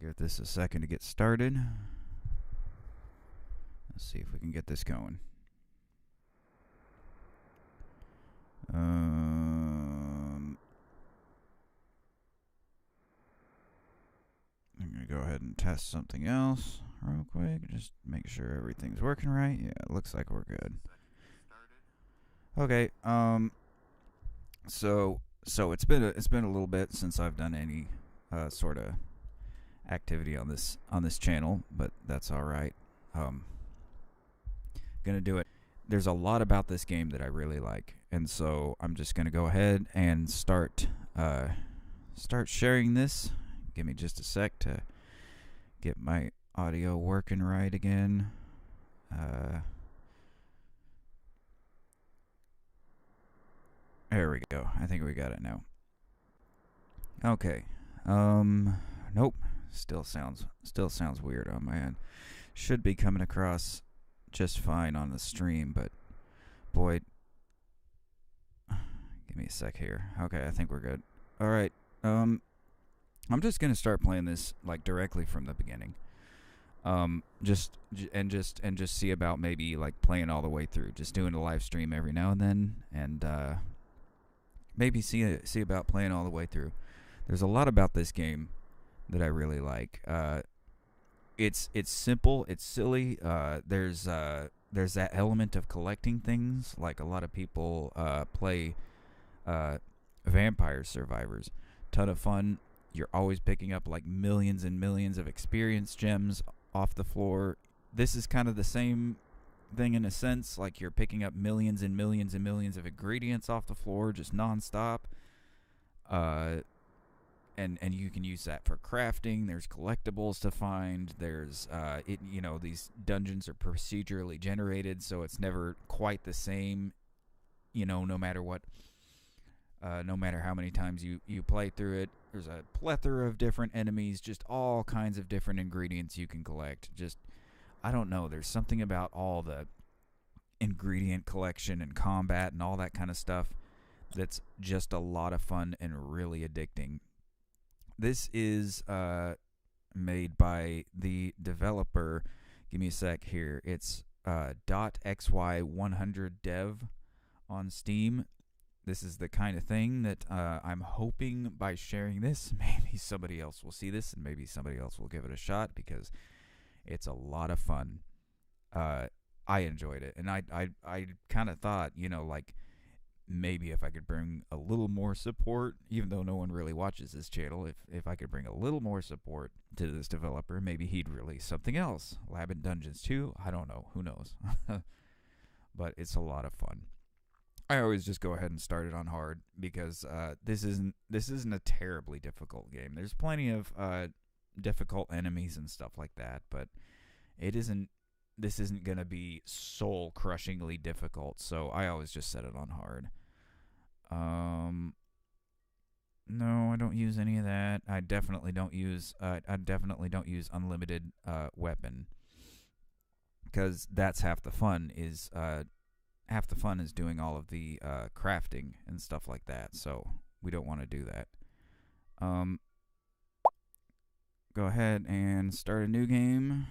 Give this a second to get started. Let's see if we can get this going. I'm going to go ahead and test something else real quick. Just make sure everything's working right. Yeah, it looks like we're good. Okay. So it's been a little bit since I've done any sort of activity on this channel, but that's all right. Gonna do it. There's a lot about this game that I really like, and so I'm just gonna go ahead and start sharing this. Give me just a sec to get my audio working right again. There we go. I think we got it now. Okay. Nope. Still sounds weird on my end. Should be coming across just fine on the stream, but boy, give me a sec here. Okay, I think we're good. All right. I'm just gonna start playing this like directly from the beginning. Just see about maybe like playing all the way through. Just doing a live stream every now and then, and maybe see about playing all the way through. There's a lot about this game that I really like. It's simple, it's silly. There's that element of collecting things. Like a lot of people play Vampire Survivors. Ton of fun. You're always picking up like millions and millions of experience gems off the floor. This is kind of the same thing in a sense. Like you're picking up millions and millions and millions of ingredients off the floor just nonstop. And you can use that for crafting. There's collectibles to find. There's these dungeons are procedurally generated, so it's never quite the same, no matter what. No matter how many times you play through it. There's a plethora of different enemies, just all kinds of different ingredients you can collect. Just, I don't know, there's something about all the ingredient collection and combat and all that kind of stuff that's just a lot of fun and really addicting. This is made by the developer. Give me a sec here. It's .xy100dev on Steam. This is the kind of thing that I'm hoping by sharing this, maybe somebody else will see this and maybe somebody else will give it a shot because it's a lot of fun. I enjoyed it, and I kind of thought, like, maybe if I could bring a little more support, even though no one really watches this channel, if I could bring a little more support to this developer, maybe he'd release something else. Lab and Dungeons 2? I don't know. Who knows? But it's a lot of fun. I always just go ahead and start it on hard because this isn't a terribly difficult game. There's plenty of difficult enemies and stuff like that, but this isn't going to be soul-crushingly difficult, so I always just set it on hard. No, I don't use any of that. I definitely don't use unlimited weapon, because that's half the fun is doing all of the crafting and stuff like that, so we don't want to do that. Go ahead and start a new game.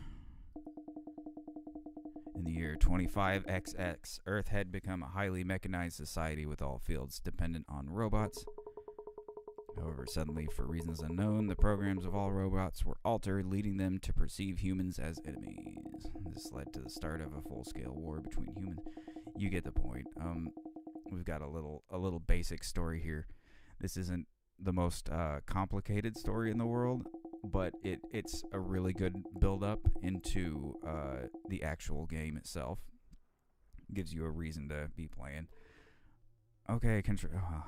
In the year 25XX, Earth had become a highly mechanized society with all fields dependent on robots. However, suddenly, for reasons unknown, the programs of all robots were altered, leading them to perceive humans as enemies. This led to the start of a full-scale war between humans. You get the point. We've got a little basic story here. This isn't the most complicated story in the world, but it's a really good build-up into the actual game itself. Gives you a reason to be playing. Okay,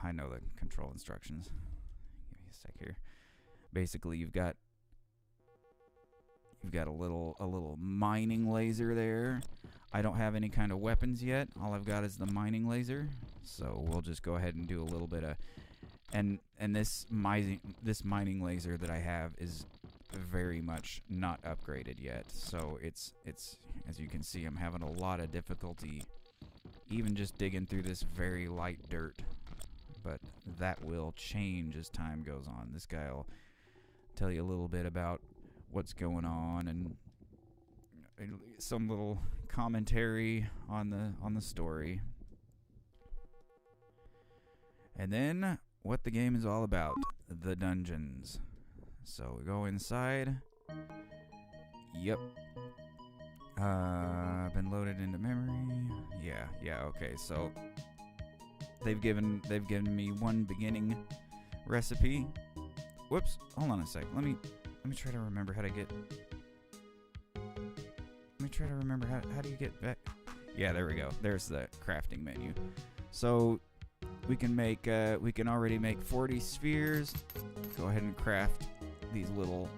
I know the control instructions. Give me a sec here. Basically, you've got a little mining laser there. I don't have any kind of weapons yet. All I've got is the mining laser. So we'll just go ahead and do a little bit of... And this mining laser that I have is very much not upgraded yet. So it's as you can see, I'm having a lot of difficulty even just digging through this very light dirt. But that will change as time goes on. This guy will tell you a little bit about what's going on and some little commentary on the story. And then what the game is all about, the dungeons. So we go inside. Yep. Been loaded into memory. Yeah, okay. So they've given me one beginning recipe. Whoops, hold on a sec. Let me try to remember how to get. Let me try to remember how do you get back? Yeah, there we go. There's the crafting menu. So we can already make 40 spheres. Go ahead and craft these little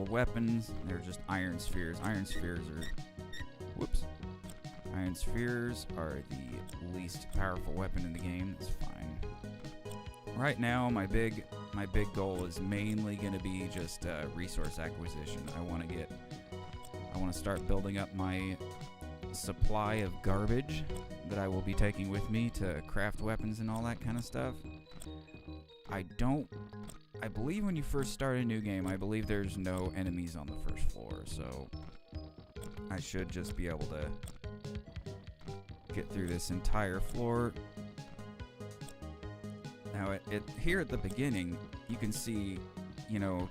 weapons. They're just iron spheres. Iron spheres are the least powerful weapon in the game. That's fine. Right now, my big goal is mainly going to be just resource acquisition. I want to start building up my supply of garbage that I will be taking with me to craft weapons and all that kind of stuff. I believe when you first start a new game, I believe there's no enemies on the first floor, so I should just be able to get through this entire floor. Now, here at the beginning, you can see,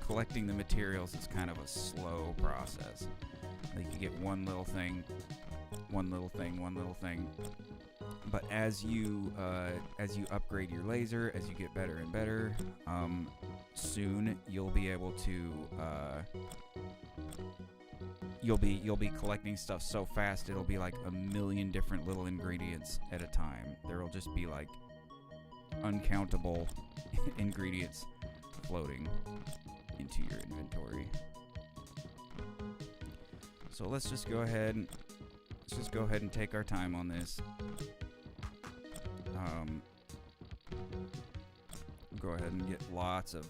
collecting the materials is kind of a slow process. Like, you get one little thing. But as you upgrade your laser, as you get better and better, soon you'll be able to you'll be collecting stuff so fast it'll be like a million different little ingredients at a time. There'll just be like uncountable ingredients floating into your inventory. So let's just go ahead and take our time on this. Go ahead and get lots of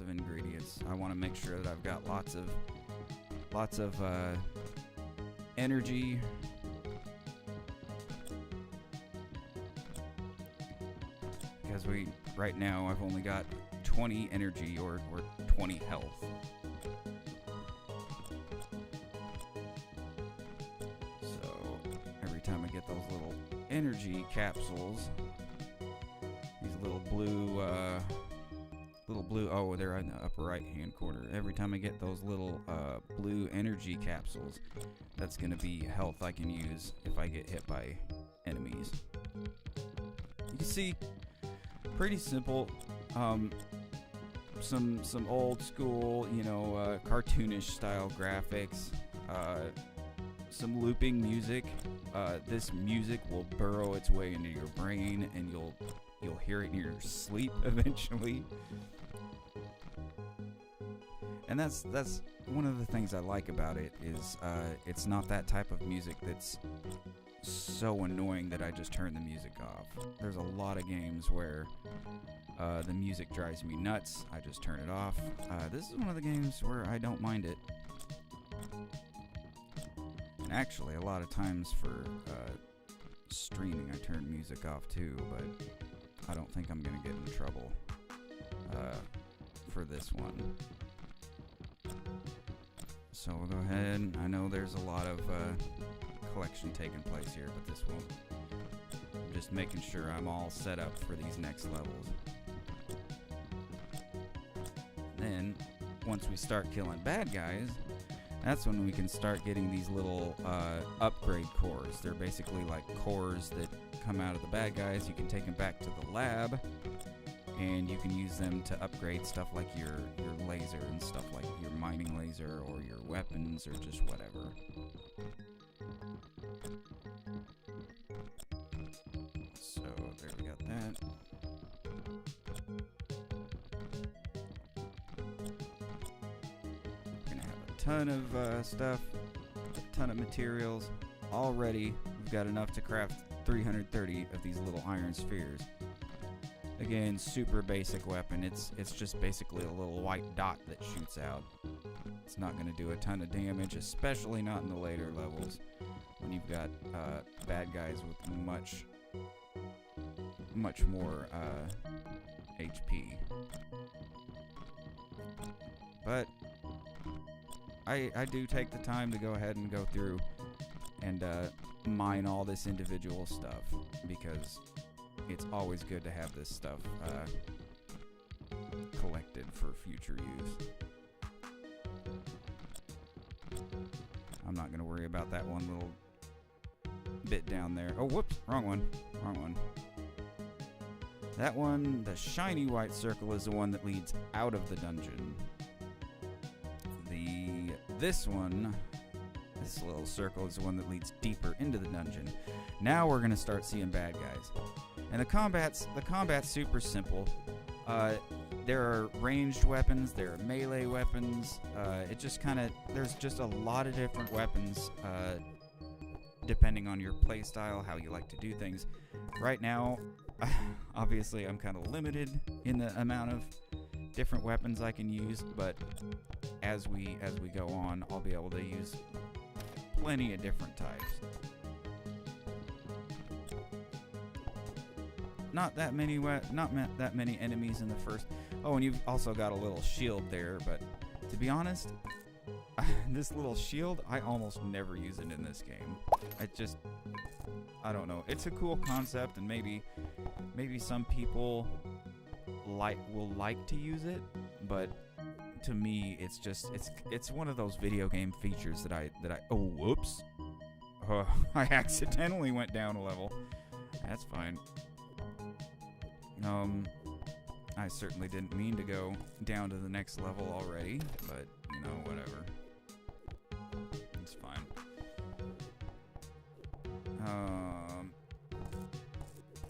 ingredients. I want to make sure that I've got lots of energy. Because right now I've only got 20 energy or 20 health. So every time I get those little energy capsules, these little blue, oh, they're in the upper right hand corner. Every time I get those little blue energy capsules, that's going to be health I can use if I get hit by enemies. You can see, pretty simple. Some old school, cartoonish style graphics. Some looping music. This music will burrow its way into your brain, and you'll hear it in your sleep eventually. And that's one of the things I like about it is it's not that type of music that's so annoying that I just turn the music off. There's a lot of games where the music drives me nuts. I just turn it off. This is one of the games where I don't mind it. And actually, a lot of times for streaming, I turn music off too, but I don't think I'm going to get in trouble for this one. So we'll go ahead. I know there's a lot of collection taking place here, but this won't. I'm just making sure I'm all set up for these next levels. Then, once we start killing bad guys, that's when we can start getting these little upgrade cores. They're basically like cores that come out of the bad guys. You can take them back to the lab, and you can use them to upgrade stuff like your laser and stuff like your mining laser or your weapons or just whatever. So there we got that. We're gonna have a ton of stuff, a ton of materials. Already we've got enough to craft 330 of these little iron spheres. Again, super basic weapon. It's just basically a little white dot that shoots out. It's not going to do a ton of damage, especially not in the later levels when you've got bad guys with much more HP. But I do take the time to go ahead and go through and mine all this individual stuff, because it's always good to have this stuff collected for future use. I'm not going to worry about that one little bit down there. Oh, whoops, wrong one. That one, the shiny white circle, is the one that leads out of the dungeon. This one, this little circle, is the one that leads deeper into the dungeon. Now we're gonna start seeing bad guys, and the combat's super simple. There are ranged weapons, there are melee weapons. It just there's just a lot of different weapons, depending on your playstyle, how you like to do things. Right now, obviously, I'm kind of limited in the amount of different weapons I can use, but as we go on, I'll be able to use plenty of different types. Not that many enemies in the first. Oh, and you've also got a little shield there, but to be honest, this little shield, I almost never use it in this game. I don't know. It's a cool concept, and maybe some people will like to use it, but to me, it's one of those video game features that I oh, whoops. I accidentally went down a level. That's fine. I certainly didn't mean to go down to the next level already, but, you know, whatever. It's fine.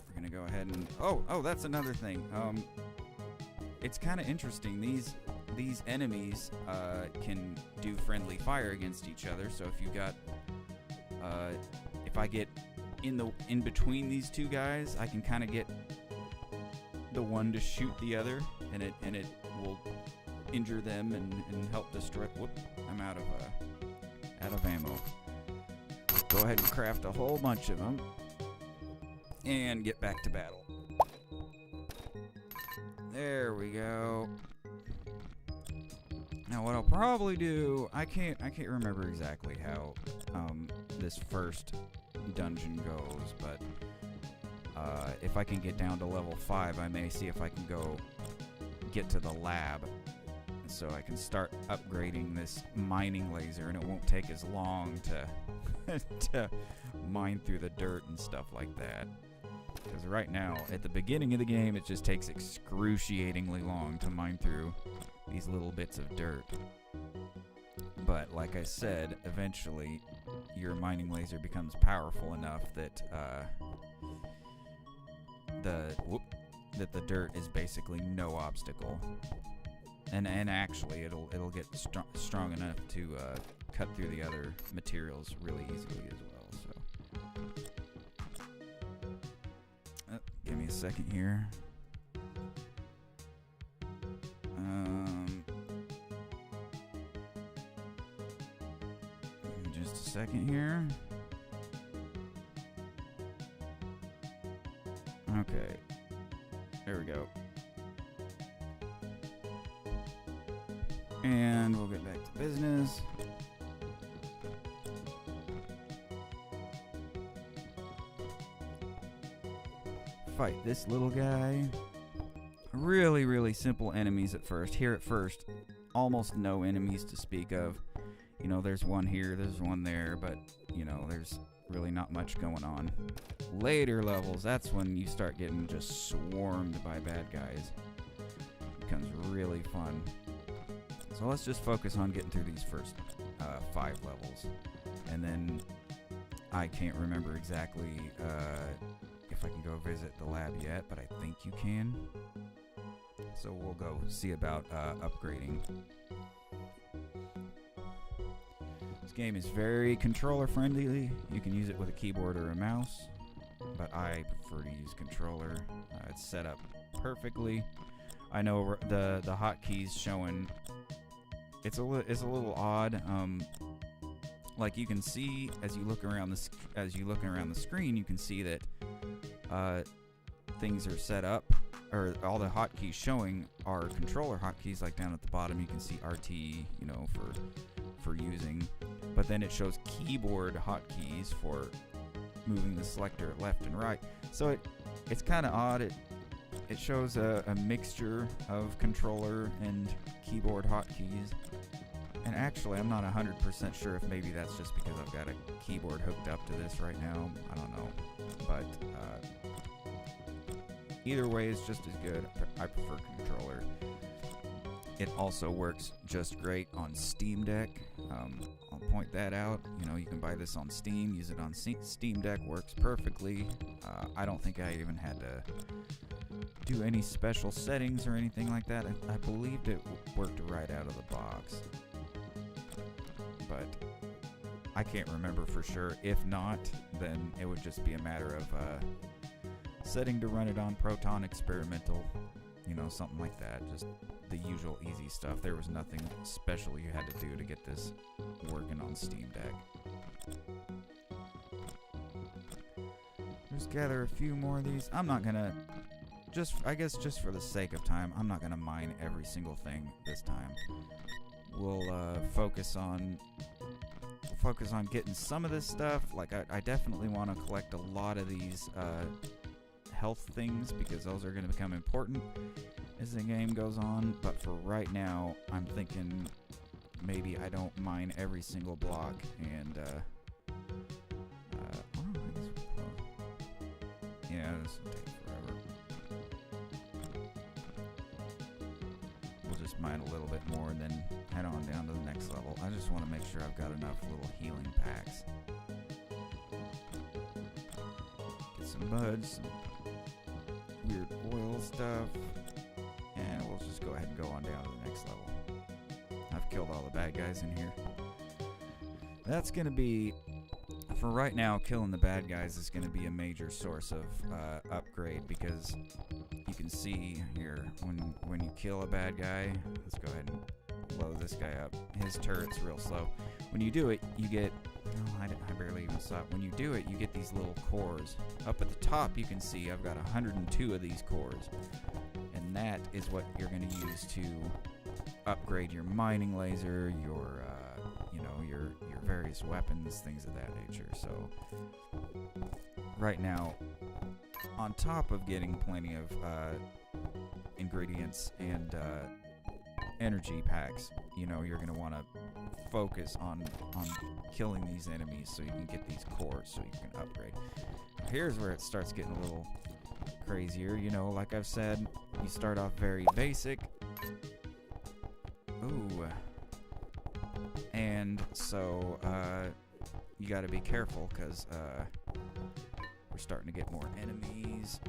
We're gonna go ahead and... Oh, that's another thing. It's kind of interesting. These enemies can do friendly fire against each other, so if you got... if I get in between these two guys, I can kind of get the one to shoot the other, and it will injure them and help destroy. Whoop! I'm out of ammo. Go ahead and craft a whole bunch of them and get back to battle. There we go. Now what I'll probably do, I can't remember exactly how this first dungeon goes, but if I can get down to level 5, I may see if I can go get to the lab, so I can start upgrading this mining laser, and it won't take as long to to mine through the dirt and stuff like that. Because right now, at the beginning of the game, it just takes excruciatingly long to mine through these little bits of dirt. But like I said, eventually your mining laser becomes powerful enough that the dirt is basically no obstacle, and actually it'll get strong enough to cut through the other materials really easily as well. So give me a second here. Just a second here. Okay, there we go. And we'll get back to business. Fight this little guy. Really, really simple enemies at first. Here at first, almost no enemies to speak of. You know, there's one here, there's one there, but, you know, there's really not much going on. Later levels, that's when you start getting just swarmed by bad guys. It becomes really fun. So let's just focus on getting through these first 5 levels. And then I can't remember exactly if I can go visit the lab yet, but I think you can. So we'll go see about upgrading. This game is very controller friendly. You can use it with a keyboard or a mouse, but I prefer to use controller. It's set up perfectly. I know the hotkeys showing. It's a little odd. Like you can see as you look around the screen, you can see that things are set up, or all the hotkeys showing are controller hotkeys. Like down at the bottom, you can see RT, you know, for for using, but then it shows keyboard hotkeys for moving the selector left and right. So it's kind of odd. It shows a mixture of controller and keyboard hotkeys. And actually, I'm not 100% sure if maybe that's just because I've got a keyboard hooked up to this right now. I don't know. But either way is just as good. I prefer controller. It also works just great on Steam Deck. I'll point that out. You know, you can buy this on Steam, use it on Steam Deck, works perfectly. I don't think I even had to do any special settings or anything like that. I believed it worked right out of the box. But I can't remember for sure. If not, then it would just be a matter of setting to run it on Proton Experimental, you know, something like that. Just the usual easy stuff. There was nothing special you had to do to get this working on Steam Deck. Just gather a few more of these. I'm not gonna, I guess just for the sake of time, I'm not gonna mine every single thing this time. We'll focus on getting some of this stuff. Like I definitely want to collect a lot of these health things, because those are going to become important as the game goes on. But for right now, I'm thinking maybe I don't mine every single block, and yeah, this will take forever. We'll just mine a little bit more and then head on down to the next level. I just want to make sure I've got enough little healing packs. Get some buds, some weird oil stuff, and we'll just go ahead and go on down to the next level. I've killed all the bad guys in here. That's going to be, for right now, killing the bad guys is going to be a major source of upgrade, because you can see here, when you kill a bad guy, let's go ahead and blow this guy up. His turret's real slow. When you do it, you get, I barely even saw it. When you do it, you get these little cores. Up at the top, you can see I've got 102 of these cores. And that is what you're going to use to upgrade your mining laser, your various weapons, things of that nature. So right now, on top of getting plenty of ingredients and energy packs, you know, you're going to want to focus on killing these enemies so you can get these cores so you can upgrade. Here's where it starts getting a little crazier. You know, like I've said, you start off very basic. Ooh. And so you got to be careful, because we're starting to get more enemies.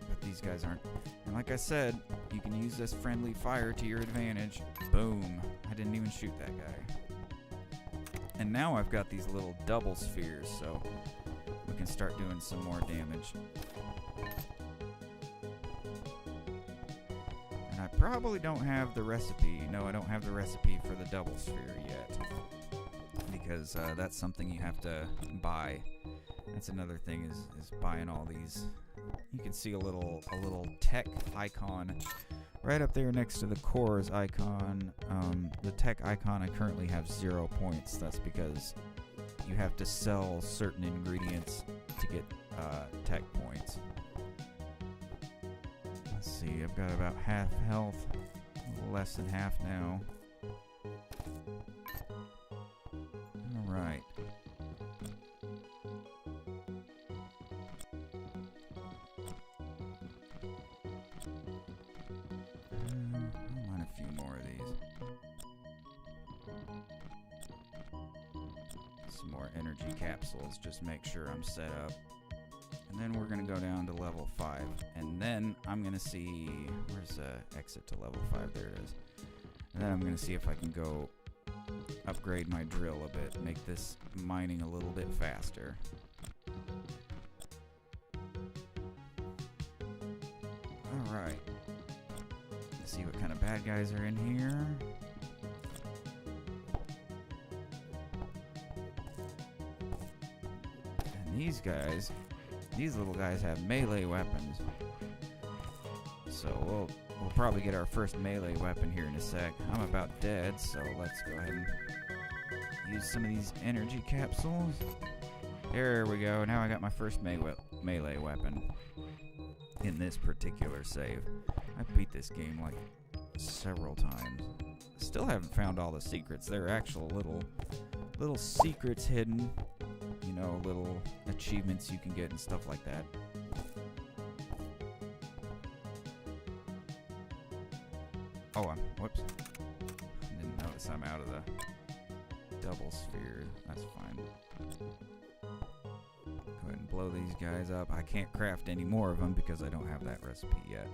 But these guys aren't. And like I said, you can use this friendly fire to your advantage. Boom. I didn't even shoot that guy. And now I've got these little double spheres, so we can start doing some more damage. And I probably don't have the recipe. No, I don't have the recipe for the double sphere yet, because that's something you have to buy. That's another thing, is buying all these. You can see a little tech icon right up there next to the cores icon. The tech icon, I currently have 0 points. That's because you have to sell certain ingredients to get tech points. Let's see, I've got about half health, a little less than half now. Alright. I'll mine a few more of these. Some more energy capsules, just make sure I'm set up. And then we're going to go down to level 5. And then I'm going to see, where's the exit to level 5? There it is. And then I'm going to see if I can go upgrade my drill a bit, make this mining a little bit faster. Alright. Let's see what kind of bad guys are in here. And these guys, these little guys have melee weapons. So we'll probably get our first melee weapon here in a sec. I'm about dead, so let's go ahead and use some of these energy capsules. There we go. Now I got my first melee weapon in this particular save. I beat this game like several times. Still haven't found all the secrets. There are actual little secrets hidden. You know, little achievements you can get and stuff like that. Oh, whoops. Didn't notice I'm out of the double sphere. That's fine. Go ahead and blow these guys up. I can't craft any more of them because I don't have that recipe yet.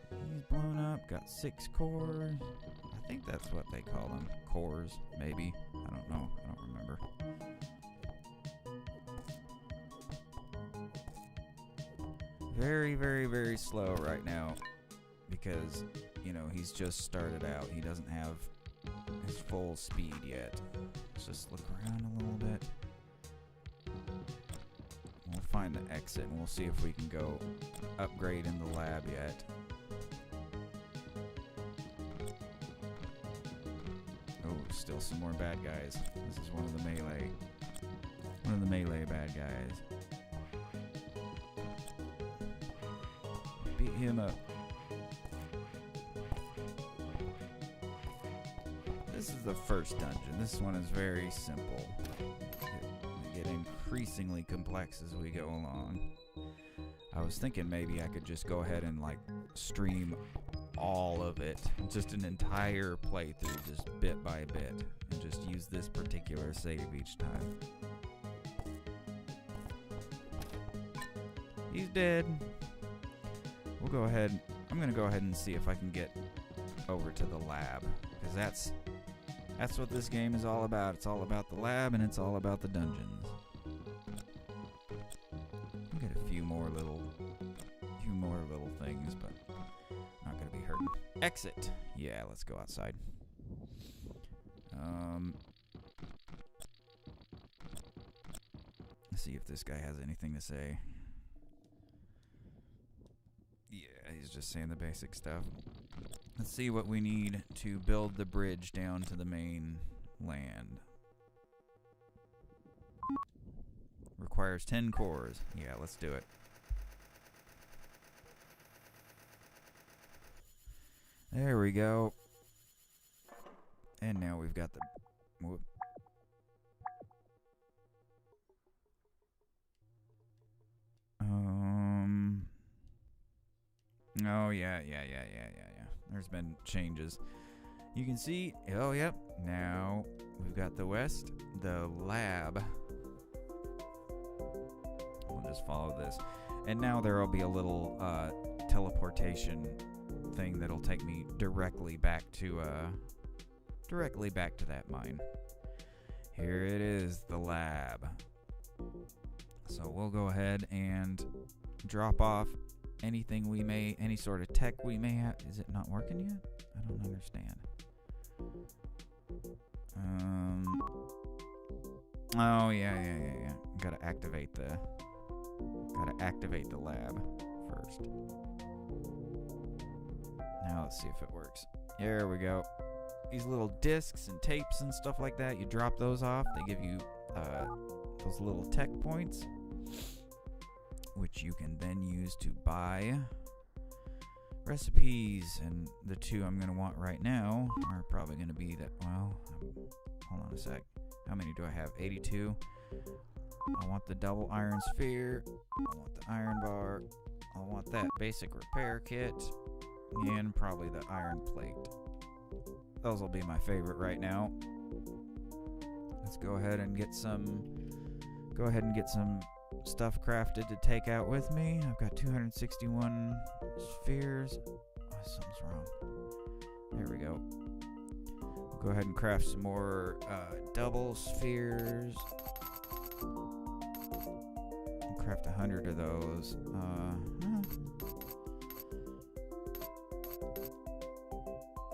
He's blown up. Got 6 cores. I think that's what they call them. Cores, maybe. I don't know. I don't remember. Very, very, very slow right now because, you know, he's just started out. He doesn't have his full speed yet. Let's just look around a little bit. We'll find the exit and we'll see if we can go upgrade in the lab yet. Oh, still some more bad guys. This is one of the melee bad guys. Beat him up. This is the first dungeon. This one is very simple. They get increasingly complex as we go along. I was thinking maybe I could just go ahead and like stream all of it, just an entire playthrough, just bit by bit, and just use this particular save each time. He's dead. We'll go ahead. I'm gonna go ahead and see if I can get over to the lab, because that's what this game is all about. It's all about the lab and it's all about the dungeons. We'll get a few more little things, but not gonna be hurting. Exit. Yeah, let's go outside. Let's see if this guy has anything to say. He's just saying the basic stuff. Let's see what we need to build the bridge down to the main land. Requires 10 cores. Yeah, let's do it. There we go. And now we've got the... Whoop. Oh, yeah. There's been changes. You can see, oh, yep. Now we've got the west, the lab. We'll just follow this. And now there will be a little teleportation thing that'll take me directly back to that mine. Here it is, the lab. So we'll go ahead and drop off anything we may, any sort of tech we may have. Is it not working yet? I don't understand. Oh yeah. Gotta activate the lab first. Now let's see if it works. There we go. These little discs and tapes and stuff like that, you drop those off. They give you those little tech points, which you can then use to buy recipes. And the two I'm going to want right now are probably going to be that, well, hold on a sec. How many do I have? 82. I want the double iron sphere. I want the iron bar. I want that basic repair kit. And probably the iron plate. Those will be my favorite right now. Let's go ahead and get some stuff crafted to take out with me. I've got 261 spheres. Oh, something's wrong. There we go. We'll go ahead and craft some more double spheres. I'll craft 100 of those.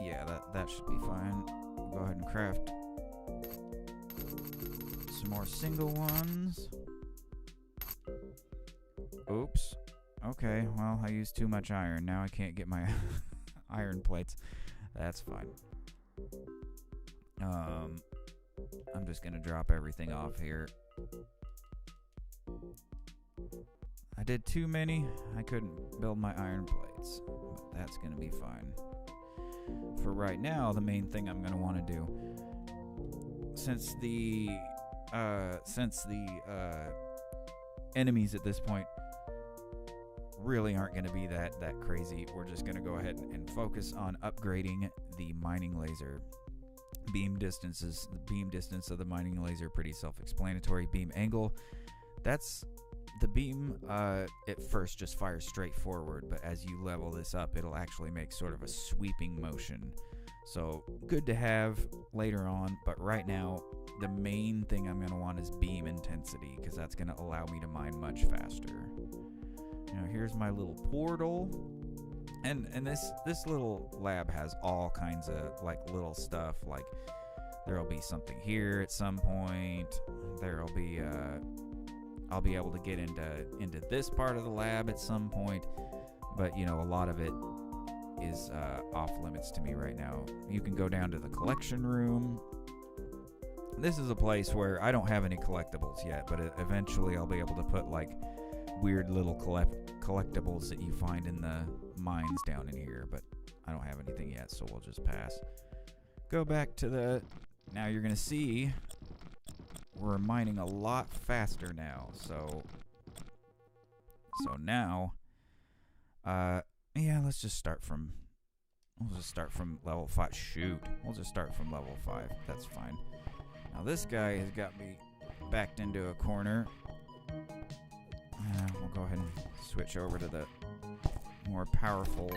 Yeah, that should be fine. We'll go ahead and craft some more single ones. Oops. Okay, well, I used too much iron. Now I can't get my iron plates. That's fine. I'm just gonna drop everything off here. I did too many. I couldn't build my iron plates, but that's gonna be fine. For right now, the main thing I'm gonna want to do, since the enemies at this point really aren't going to be that crazy, we're just going to go ahead and focus on upgrading the mining laser. Beam distances, the beam distance of the mining laser, pretty self-explanatory. Beam angle, that's the beam at first just fires straight forward, but as you level this up, it'll actually make sort of a sweeping motion. So good to have later on, but right now the main thing I'm going to want is beam intensity, because that's going to allow me to mine much faster. Now here's my little portal, and this little lab has all kinds of like little stuff. Like there'll be something here at some point. There'll be I'll be able to get into this part of the lab at some point, but you know, a lot of it is off limits to me right now. You can go down to the collection room. This is a place where I don't have any collectibles yet, but eventually I'll be able to put like weird little collectibles that you find in the mines down in here, but I don't have anything yet, so we'll just pass. Go back to the... Now you're going to see we're mining a lot faster now, so now, yeah, let's just start from... We'll just start from level 5. Shoot. We'll just start from level 5. That's fine. Now this guy has got me backed into a corner. We'll go ahead and switch over to the more powerful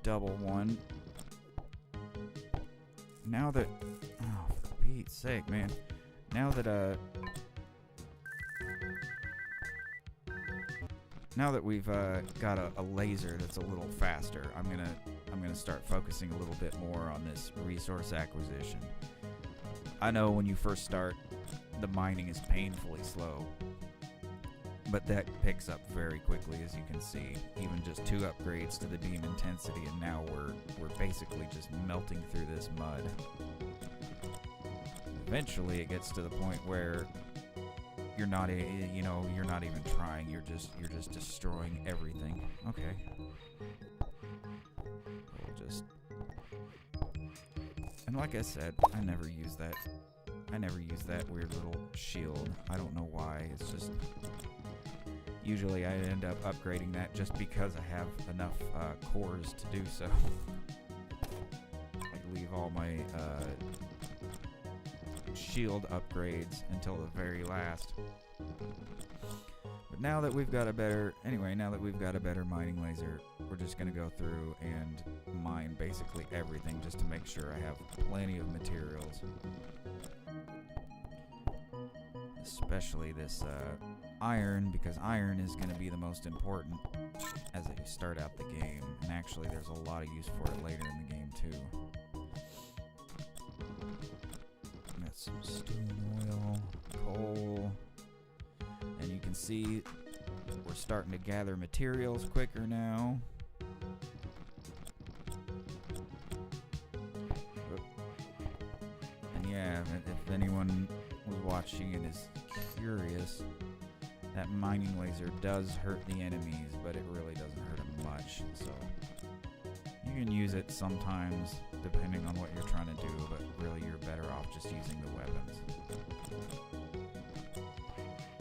double one. Now that... Oh, for Pete's sake, man. Now that we've got a laser that's a little faster, I'm gonna start focusing a little bit more on this resource acquisition. I know when you first start, the mining is painfully slow, but that picks up very quickly, as you can see. Even just 2 upgrades to the beam intensity, and now we're basically just melting through this mud. Eventually, it gets to the point where you're not even trying. You're just destroying everything. Okay. We'll just... And like I said, I never use that weird little shield. I don't know why. It's just... Usually I end up upgrading that just because I have enough cores to do so. I leave all my shield upgrades until the very last. But now that we've got a better mining laser, we're just going to go through and mine basically everything just to make sure I have plenty of materials. Especially this iron, because iron is going to be the most important as you start out the game. And actually, there's a lot of use for it later in the game, too. Got some stone oil, coal, and you can see we're starting to gather materials quicker now. And yeah, if anyone was watching and is curious, that mining laser does hurt the enemies, but it really doesn't hurt them much. So you can use it sometimes depending on what you're trying to do, but really you're better off just using the weapons.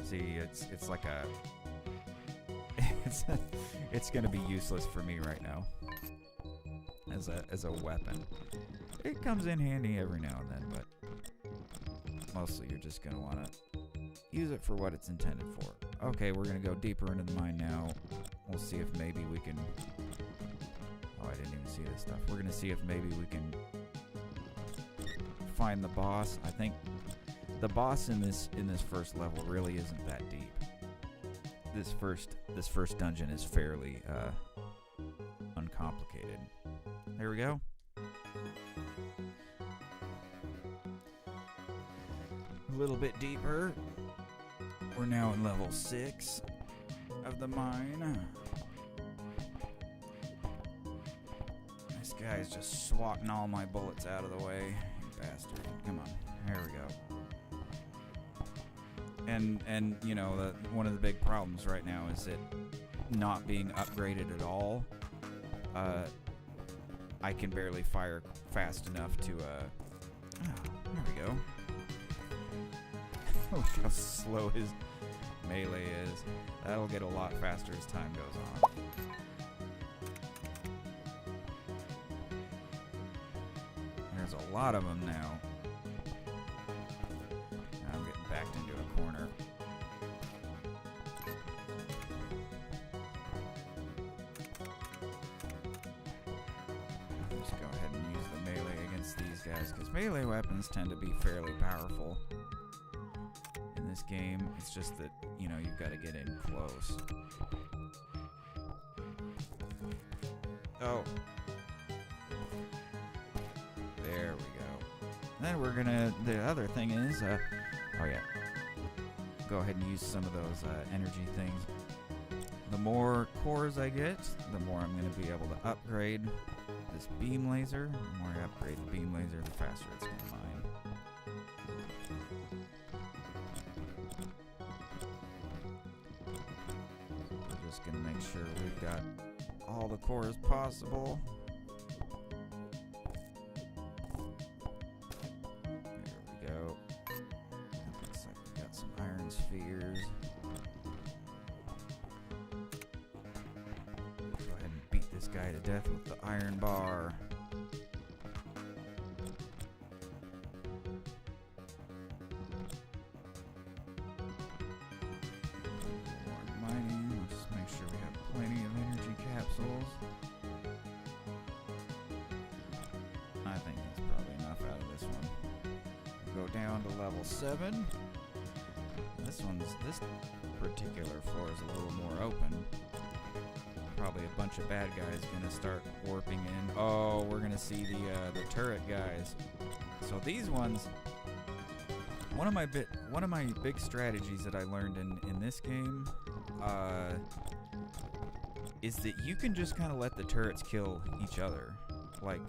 See, it's like a it's gonna be useless for me right now as a weapon. It comes in handy every now and then, but mostly you're just gonna want to use it for what it's intended for. Okay, we're gonna go deeper into the mine now. We'll see if maybe we can... Oh, I didn't even see this stuff. We're gonna see if maybe we can find the boss. I think the boss in this first level really isn't that deep. This first dungeon is fairly uncomplicated. There we go. A little bit deeper. We're now in level 6. of the mine. This guy's just swatting all my bullets out of the way. You bastard. Come on. There we go. And you know, one of the big problems right now is it not being upgraded at all. I can barely fire fast enough to, there we go. Look how slow his melee is. That'll get a lot faster as time goes on. There's a lot of them now. I'm getting backed into a corner. Just go ahead and use the melee against these guys, because melee weapons tend to be fairly powerful in this game. It's just that, you know, you've got to get in close. Oh. There we go. Then we're gonna, the other thing is, oh yeah, go ahead and use some of those energy things. The more cores I get, the more I'm gonna be able to upgrade this beam laser. The more I upgrade the beam laser, the faster it's gonna mine. We're just gonna make sure we've got all the cores possible. Spheres. Go ahead and beat this guy to death with the iron bar. More mining. Let's just make sure we have plenty of energy capsules. I think that's probably enough out of this one. Go down to level 7. This particular floor is a little more open. Probably a bunch of bad guys gonna start warping in. Oh, we're gonna see the turret guys. So these ones, one of my big strategies that I learned in this game, is that you can just kind of let the turrets kill each other, like,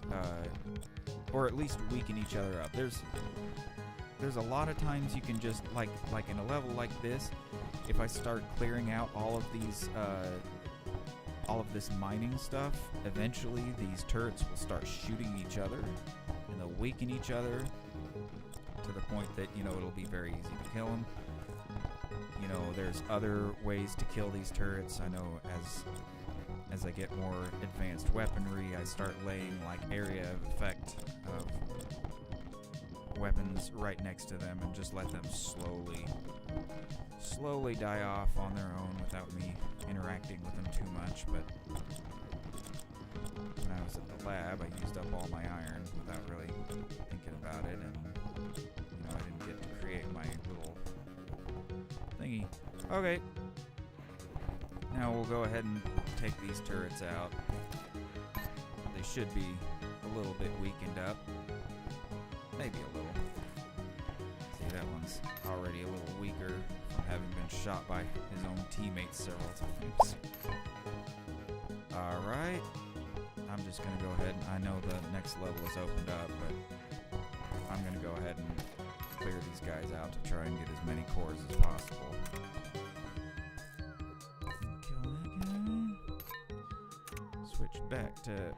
or at least weaken each other up. There's a lot of times you can just, like in a level like this, if I start clearing out all of these, all of this mining stuff, eventually these turrets will start shooting each other, and they'll weaken each other to the point that, you know, it'll be very easy to kill them. You know, there's other ways to kill these turrets. I know as I get more advanced weaponry, I start laying, like, area of effect of weapons right next to them and just let them slowly die off on their own without me interacting with them too much. But when I was at the lab, I used up all my iron without really thinking about it, and, you know, I didn't get to create my little thingy. Okay, now we'll go ahead and take these turrets out. They should be a little bit weakened up. Maybe a little. See, that one's already a little weaker from having been shot by his own teammates several times. Alright. I'm just going to go ahead, and I know the next level is opened up, but I'm going to go ahead and clear these guys out to try and get as many cores as possible. Kill that guy.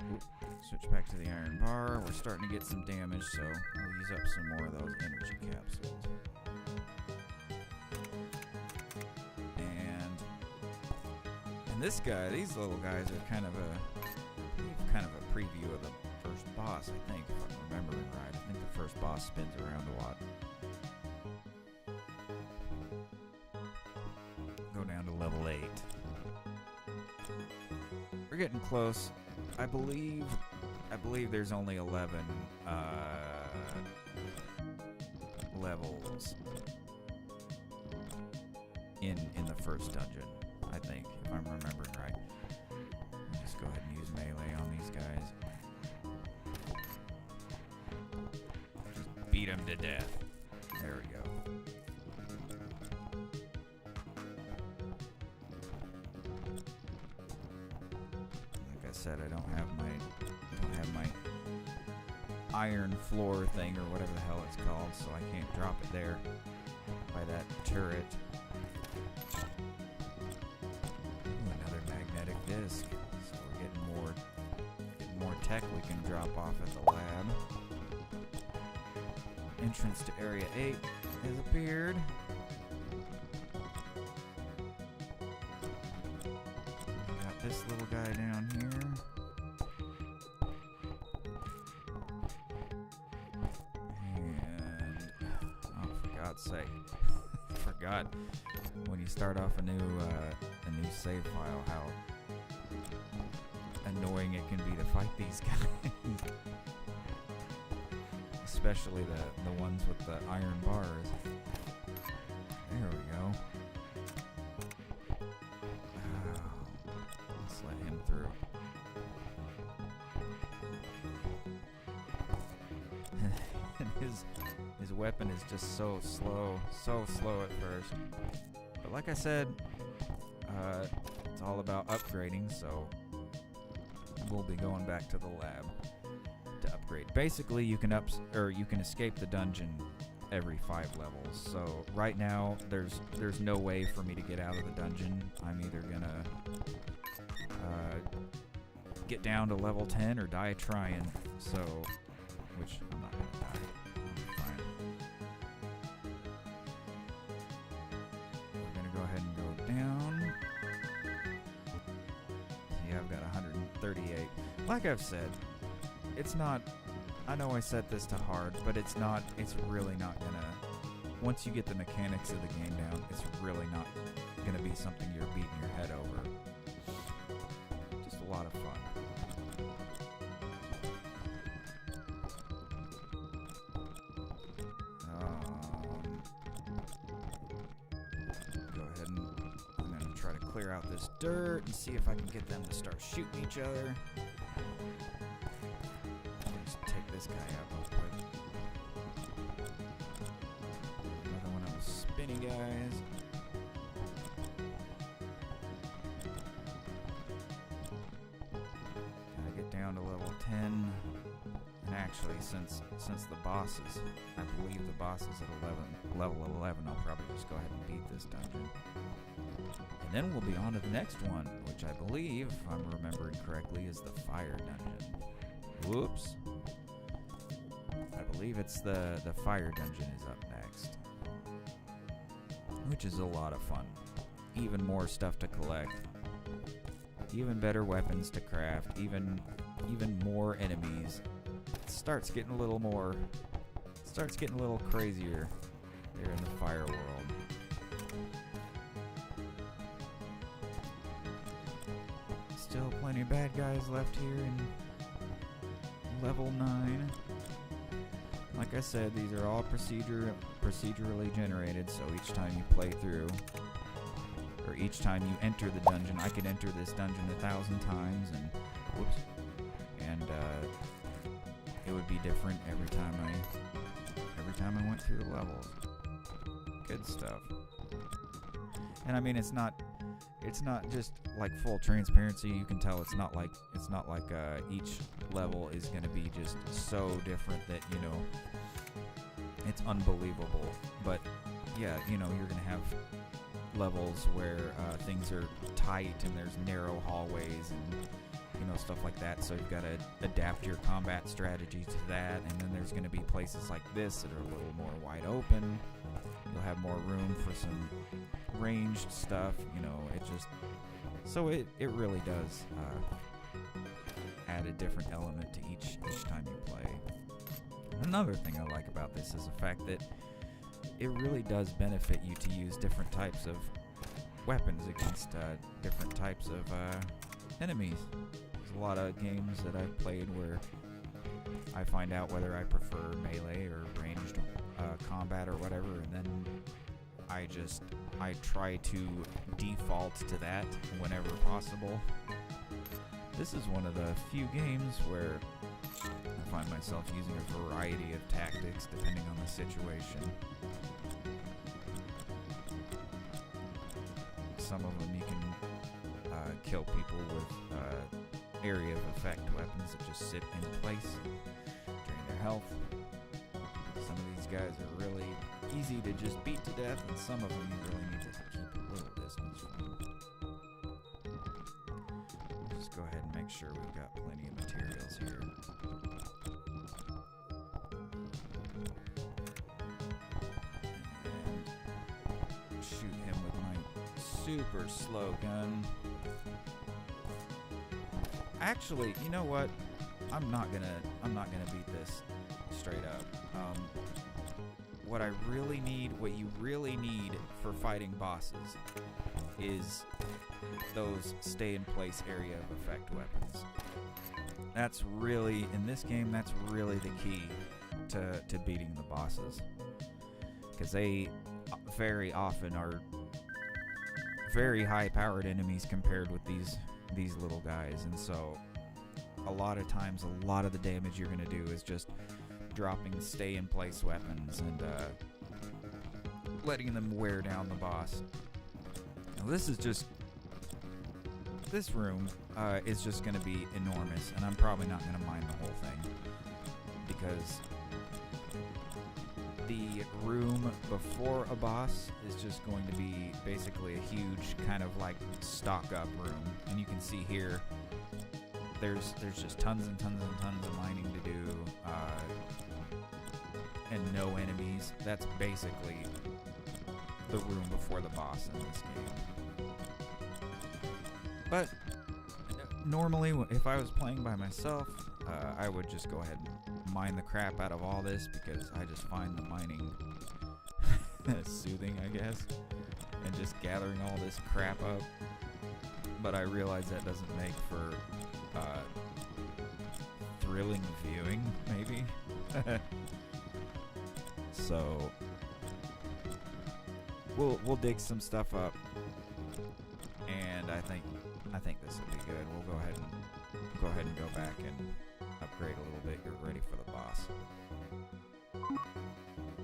Switch back to the iron bar. We're starting to get some damage, so we'll use up some more of those energy capsules. And this guy, these little guys are kind of a preview of the first boss, I think, if I'm remembering right. I think the first boss spins around a lot. Go down to level 8. We're getting close. I believe there's only 11 levels in the first dungeon, I think, if I'm remembering right. I'll just go ahead and use melee on these guys. Just beat them to death. There we go. said, I don't have my iron floor thing or whatever the hell it's called, so I can't drop it there by that turret. Ooh, another magnetic disc. So we're getting more tech we can drop off at the lab. Entrance to Area 8 has appeared. Got this little guy down here. And, oh, for God's sake. Forgot when you start off a new save file how annoying it can be to fight these guys. Especially the ones with the iron bars. There we go. Let's let him through. And his weapon is just so slow at first. But like I said, it's all about upgrading, so we'll be going back to the lab to upgrade. Basically, you can escape the dungeon every 5 levels. So right now, there's no way for me to get out of the dungeon. I'm either gonna get down to level 10 or die trying. So, which I'm not gonna die. I'm fine. We're gonna go ahead and go down. Yeah, I've got 138. Like I've said, it's not, I know I set this to hard, but it's really not gonna, once you get the mechanics of the game down, it's really not gonna be something you're beating your head over. Just a lot of fun. Go ahead and I'm gonna try to clear out this dirt and see if I can get them to start shooting each other. This guy out real quick. Another one of those spinny guys. Gotta get down to level 10. And actually, since the bosses, I believe the boss is at level 11, I'll probably just go ahead and beat this dungeon. And then we'll be on to the next one, which I believe, if I'm remembering correctly, is the fire dungeon. Whoops. I believe it's the fire dungeon is up next, which is a lot of fun. Even more stuff to collect, even better weapons to craft, even more enemies. It starts getting a little crazier there in the fire world. Still plenty of bad guys left here in level 9. Like I said, these are all procedurally generated, so each time you play through, or each time you enter the dungeon, I could enter this dungeon 1,000 times, and whoops, and it would be different every time I went through the levels. Good stuff. And I mean, it's not just like full transparency. You can tell it's not like each level is going to be just so different that, you know, it's unbelievable. But yeah, you know, you're going to have levels where things are tight and there's narrow hallways and, you know, stuff like that. So you've got to adapt your combat strategy to that. And then there's going to be places like this that are a little more wide open. You'll have more room for some ranged stuff, you know. It really does add a different element to each time you play. Another thing I like about this is the fact that it really does benefit you to use different types of weapons against different types of enemies. There's a lot of games that I've played where I find out whether I prefer melee or ranged combat or whatever, and then I try to default to that whenever possible. This is one of the few games where I find myself using a variety of tactics depending on the situation. Some of them you can kill people with area of effect weapons that just sit in place, drain their health. Some of these guys are really easy to just beat to death, and some of them you really need to keep a little distance from. Just go ahead and make sure we've got plenty of materials here. And shoot him with my super slow gun. Actually, you know what? I'm not gonna beat this straight up. What you really need for fighting bosses is those stay in place area of effect weapons. That's really, in this game, that's really the key to beating the bosses. Because they very often are very high powered enemies compared with these little guys, and so a lot of times a lot of the damage you're going to do is just dropping stay in place weapons and letting them wear down the boss. Now this room is just going to be enormous, and I'm probably not going to mine the whole thing because the room before a boss is just going to be basically a huge kind of like stock up room, and you can see here there's just tons and tons and tons of mining to do, and no enemies. That's basically the room before the boss in this game. But normally, if I was playing by myself, I would just go ahead and mine the crap out of all this because I just find the mining soothing, I guess, and just gathering all this crap up. But I realize that doesn't make for thrilling viewing, maybe. So we'll dig some stuff up, and I think this will be good. We'll go ahead and go back and upgrade a little bit. Get ready for the boss.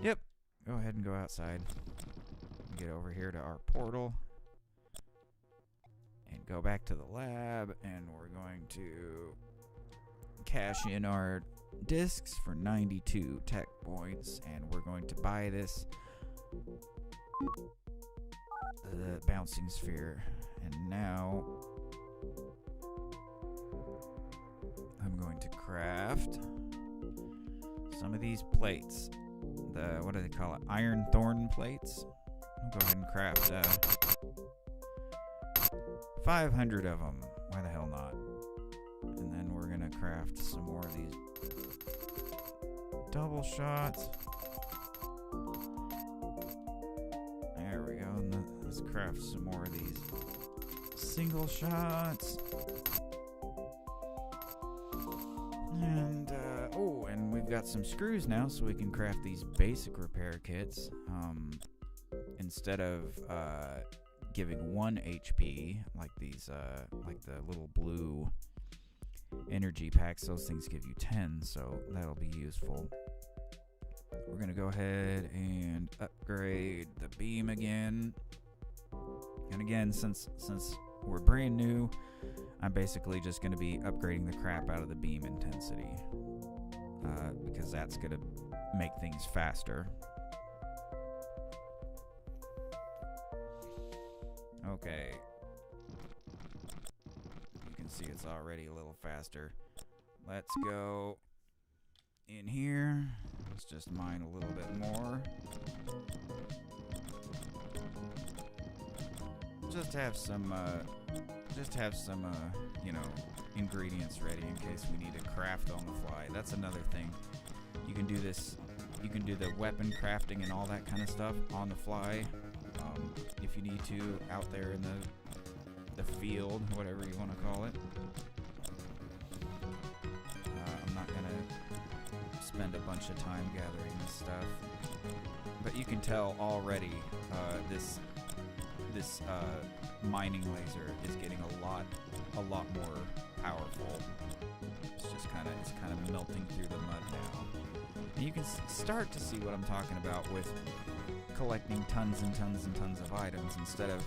Yep. Go ahead and go outside. Get over here to our portal. And go back to the lab, and we're going to cash in our discs for 92 tech points, and we're going to buy this the bouncing sphere. And now I'm going to craft some of these plates. What do they call it? Iron thorn plates. I'll go ahead and craft 500 of them. Why the hell not? And then we're gonna craft some more of these double shots. There we go. And let's craft some more of these single shots. And and we've got some screws now, so we can craft these basic repair kits. Instead of giving 1 HP like these, like the little blue energy packs, those things give you 10, so that'll be useful. We're gonna go ahead and upgrade the beam again. And again, since we're brand new, I'm basically just gonna be upgrading the crap out of the beam intensity, because that's gonna make things faster. Okay. You can see it's already a little faster. Let's go in here. Let's just mine a little bit more. Just have some you know, ingredients ready in case we need to craft on the fly. That's another thing. You can do this. You can do the weapon crafting and all that kind of stuff on the fly. If you need to, out there in the field, whatever you want to call it. I'm not gonna spend a bunch of time gathering this stuff, but you can tell already this mining laser is getting a lot more powerful. It's kind of melting through the mud now, and you can start to see what I'm talking about with collecting tons and tons and tons of items instead of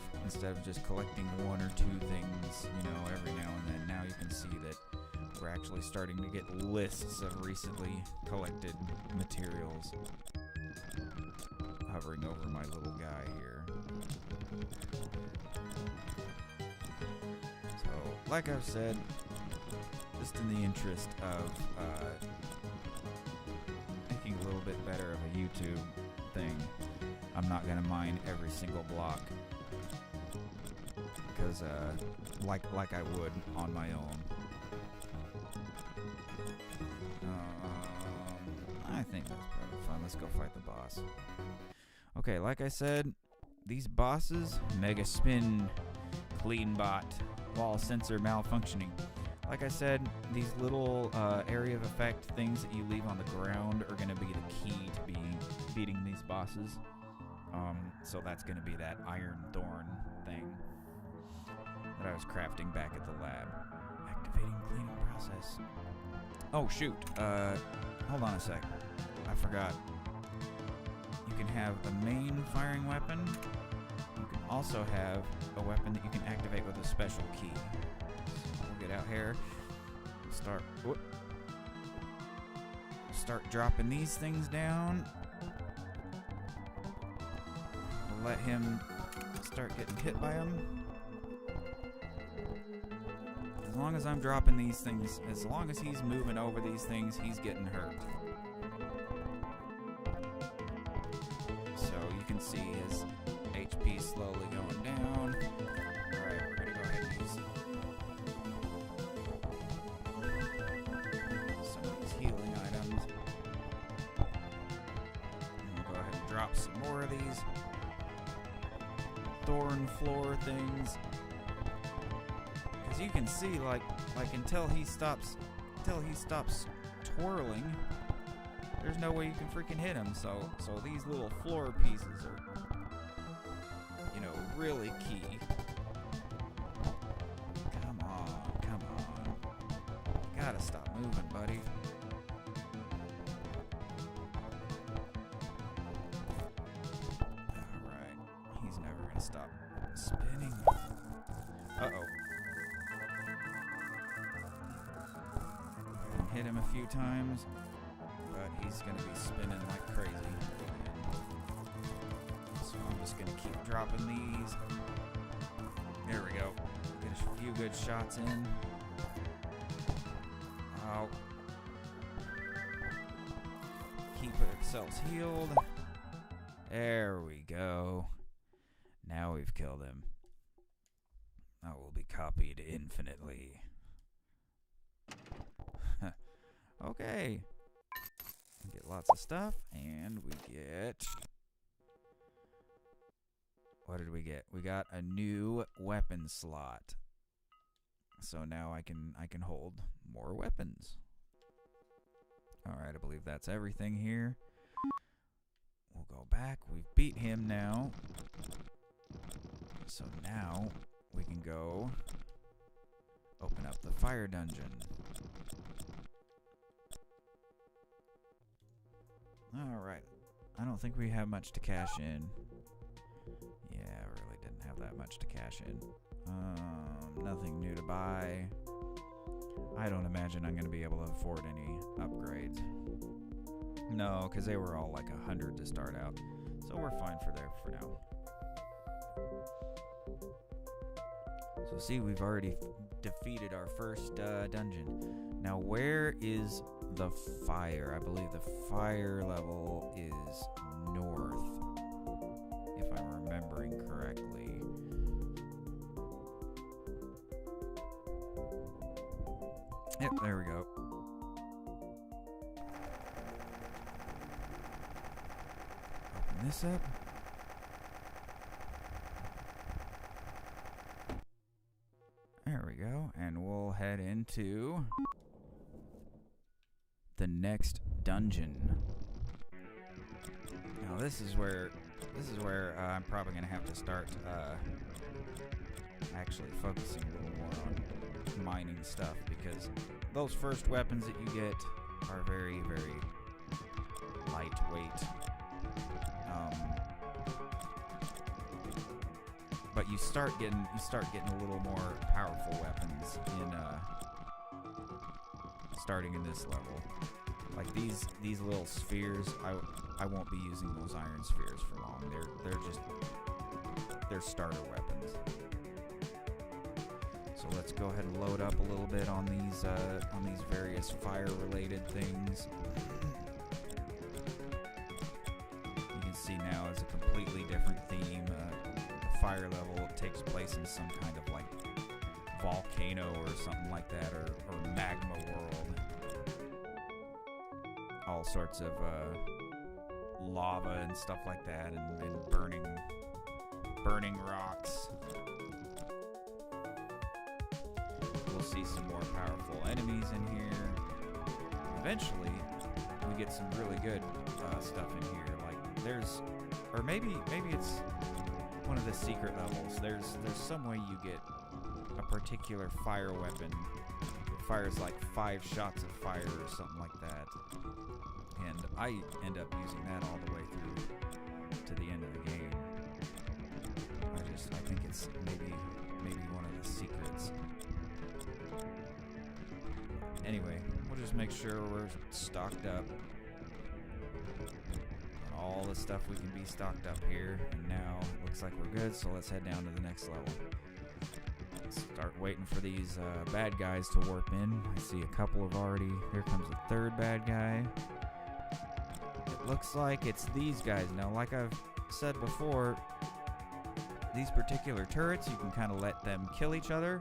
just collecting one or two things, you know, every now and then. Now you can see that we're actually starting to get lists of recently collected materials hovering over my little guy here. So, like I've said, just in the interest of making a little bit better of a YouTube thing, I'm not gonna mine every single block because like I would on my own. I think that's probably fun. Let's go fight the boss. Okay, like I said, these bosses, Mega Spin, Clean Bot, Wall Sensor malfunctioning. Like I said, these little area of effect things that you leave on the ground are going to be the key to beating these bosses. So that's going to be that Iron Thorn thing that I was crafting back at the lab. Activating cleaning process. Oh, shoot. Hold on a sec. I forgot. You can have a main firing weapon. You can also have a weapon that you can activate with a special key. So we'll get out here. Start dropping these things down. We'll let him start getting hit by them. As long as I'm dropping these things, as long as he's moving over these things, he's getting hurt. So you can see his HP slowly going down. Alright, we're gonna go ahead and use some of these healing items. And we'll go ahead and drop some more of these thorn floor things. As you can see, like until he stops twirling, there's no way you can freaking hit him. So these little floor pieces are, you know, really key. Come on. Gotta stop moving, buddy. Alright. He's never gonna stop spinning. Uh-oh. Hit him a few times, but he's going to be spinning like crazy. So I'm just going to keep dropping these. There we go. Get a few good shots in. Oh. Keep ourselves healed. There we go. Now we've killed him. That will be copied infinitely. Okay. We get lots of stuff, and we get... What did we get? We got a new weapon slot. So now I can hold more weapons. Alright, I believe that's everything here. We'll go back. We've beat him now. So now we can go open up the fire dungeon. Alright. I don't think we have much to cash in. Yeah, I really didn't have that much to cash in. Nothing new to buy. I don't imagine I'm going to be able to afford any upgrades. No, because they were all like 100 to start out. So we're fine for there for now. So see, we've already defeated our first dungeon. Now where is the fire? I believe the fire level is north, if I'm remembering correctly. Yep, there we go. Open this up. There we go, and we'll head into the next dungeon. Now this is where I'm probably gonna have to start actually focusing a little more on mining stuff, because those first weapons that you get are very, very lightweight. but you start getting a little more powerful weapons in starting in this level. Like these little spheres, I won't be using those iron spheres for long. They're starter weapons. So let's go ahead and load up a little bit on these various fire-related things. You can see now it's a completely different theme. The fire level takes place in some kind of like volcano or something like that, or magma world. All sorts of lava and stuff like that, and burning rocks. We'll see some more powerful enemies in here. Eventually, we get some really good stuff in here. Like there's, or maybe it's one of the secret levels. There's some way you get a particular fire weapon that fires like 5 shots of fire or something like that. And I end up using that all the way through to the end of the game. I think it's maybe one of the secrets. Anyway, we'll just make sure we're stocked up on all the stuff we can be stocked up here. And now it looks like we're good, so let's head down to the next level. Start waiting for these bad guys to warp in. I see a couple have already. Here comes the third bad guy. It looks like it's these guys. Now, like I've said before, these particular turrets, you can kind of let them kill each other,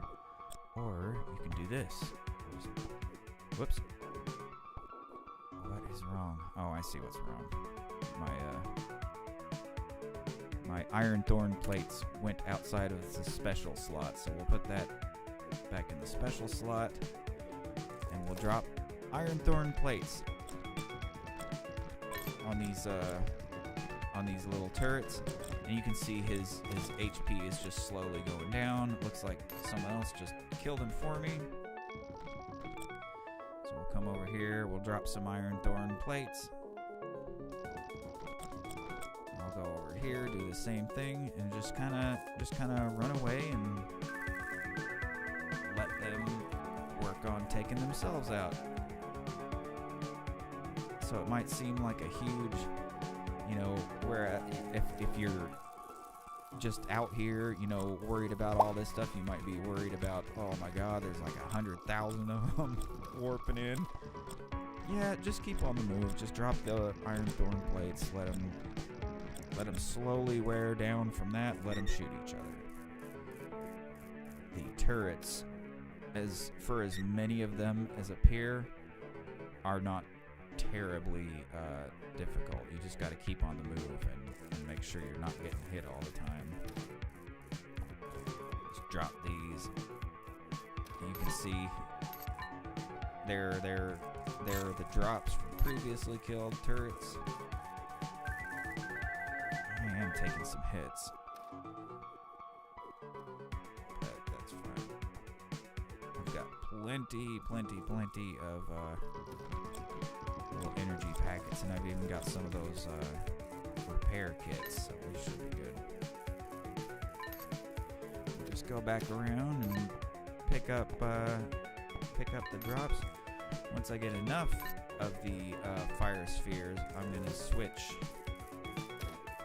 or you can do this. Whoops. What is wrong? Oh, I see what's wrong. My iron thorn plates went outside of the special slot, so we'll put that back in the special slot, and we'll drop iron thorn plates on these little turrets, and you can see his HP is just slowly going down. It looks like someone else just killed him for me. So we'll come over here, we'll drop some iron thorn plates. I'll go over here, do the same thing, and just kind of run away and let them work on taking themselves out. So it might seem like a huge, where if you're just out here, worried about all this stuff, you might be worried about, oh my God, there's like 100,000 of them warping in. Yeah, just keep on the move. Just drop the iron thorn plates. Let them slowly wear down from that. Let them shoot each other. The turrets, as many of them as appear, are not terribly difficult. You just got to keep on the move and make sure you're not getting hit all the time. Just drop these. You can see they're the drops from previously killed turrets. I am taking some hits, but that's fine. I've got plenty of little energy packets, and I've even got some of those repair kits, so we should be good. We'll just go back around and pick up the drops. Once I get enough of the fire spheres,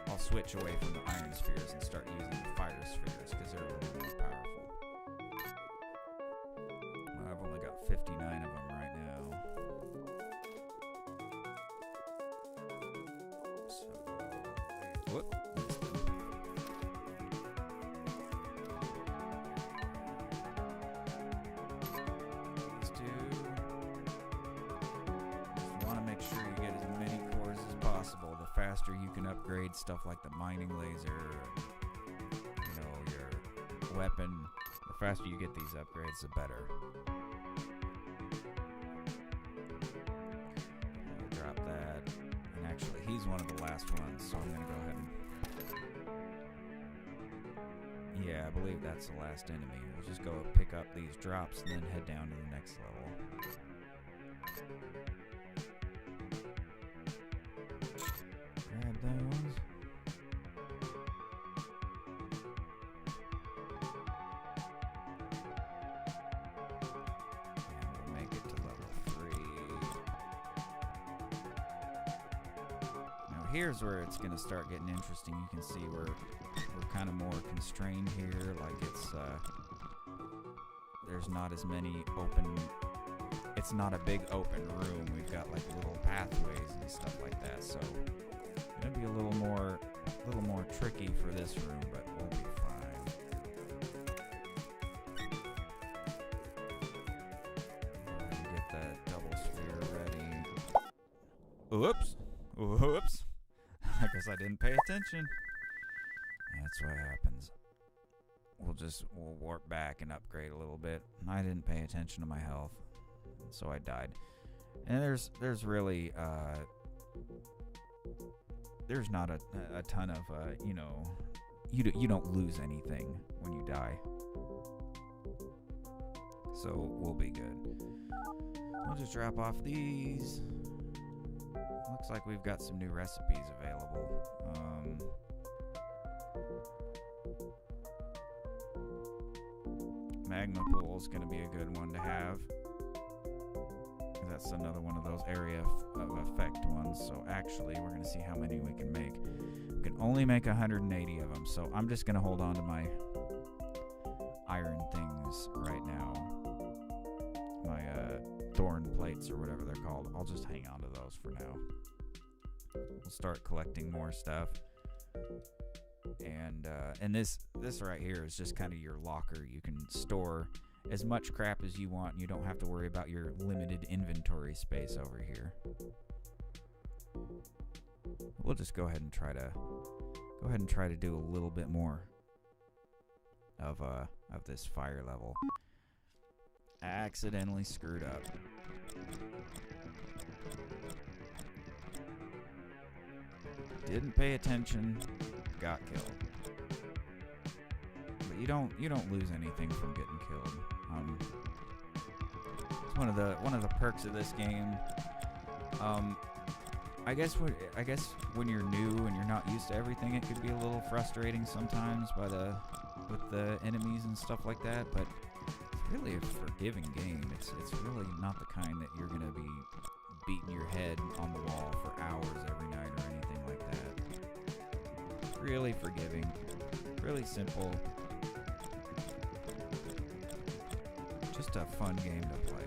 I'll switch away from the iron spheres and start using the fire spheres because they're a little more powerful. I've only got 59 of them right now. So, whoop. These two. Just want to make sure you get as many cores as possible. The faster you can upgrade stuff like the mining laser, your weapon, the faster you get these upgrades, the better. I'll drop that. And actually, he's one of the last ones, so I'm going to go ahead and... Yeah, I believe that's the last enemy. We'll just go pick up these drops and then head down to the next level. Grab those. here's where it's gonna start getting interesting. You can see we're kind of more constrained here. Like it's there's not as many open. It's not a big open room. We've got like little pathways and stuff like that. So it's gonna be a little more tricky for this room, but we'll be fine. Get that double sphere ready. Oops. Whoops. I guess I didn't pay attention. That's what happens. We'll warp back and upgrade a little bit. I didn't pay attention to my health, so I died. And there's really there's not a ton of you don't lose anything when you die. So we'll be good. I'll just drop off these. Looks like we've got some new recipes available. Magma pool is going to be a good one to have. That's another one of those area of effect ones. So actually, we're going to see how many we can make. We can only make 180 of them. So I'm just going to hold on to my iron things right now. My thorn plates or whatever they're called. I'll just hang on to those for now. We'll start collecting more stuff. And this right here is just kind of your locker. You can store as much crap as you want, and you don't have to worry about your limited inventory space over here. We'll just go ahead and try to do a little bit more of this fire level. Accidentally screwed up. Didn't pay attention. Got killed. But you don't lose anything from getting killed. It's one of the perks of this game. I guess when you're new and you're not used to everything, it could be a little frustrating sometimes with the enemies and stuff like that. But it's really a forgiving game. It's really not the kind that you're gonna be beating your head on the wall for hours every night or anything like that. Really forgiving, really simple, just a fun game to play.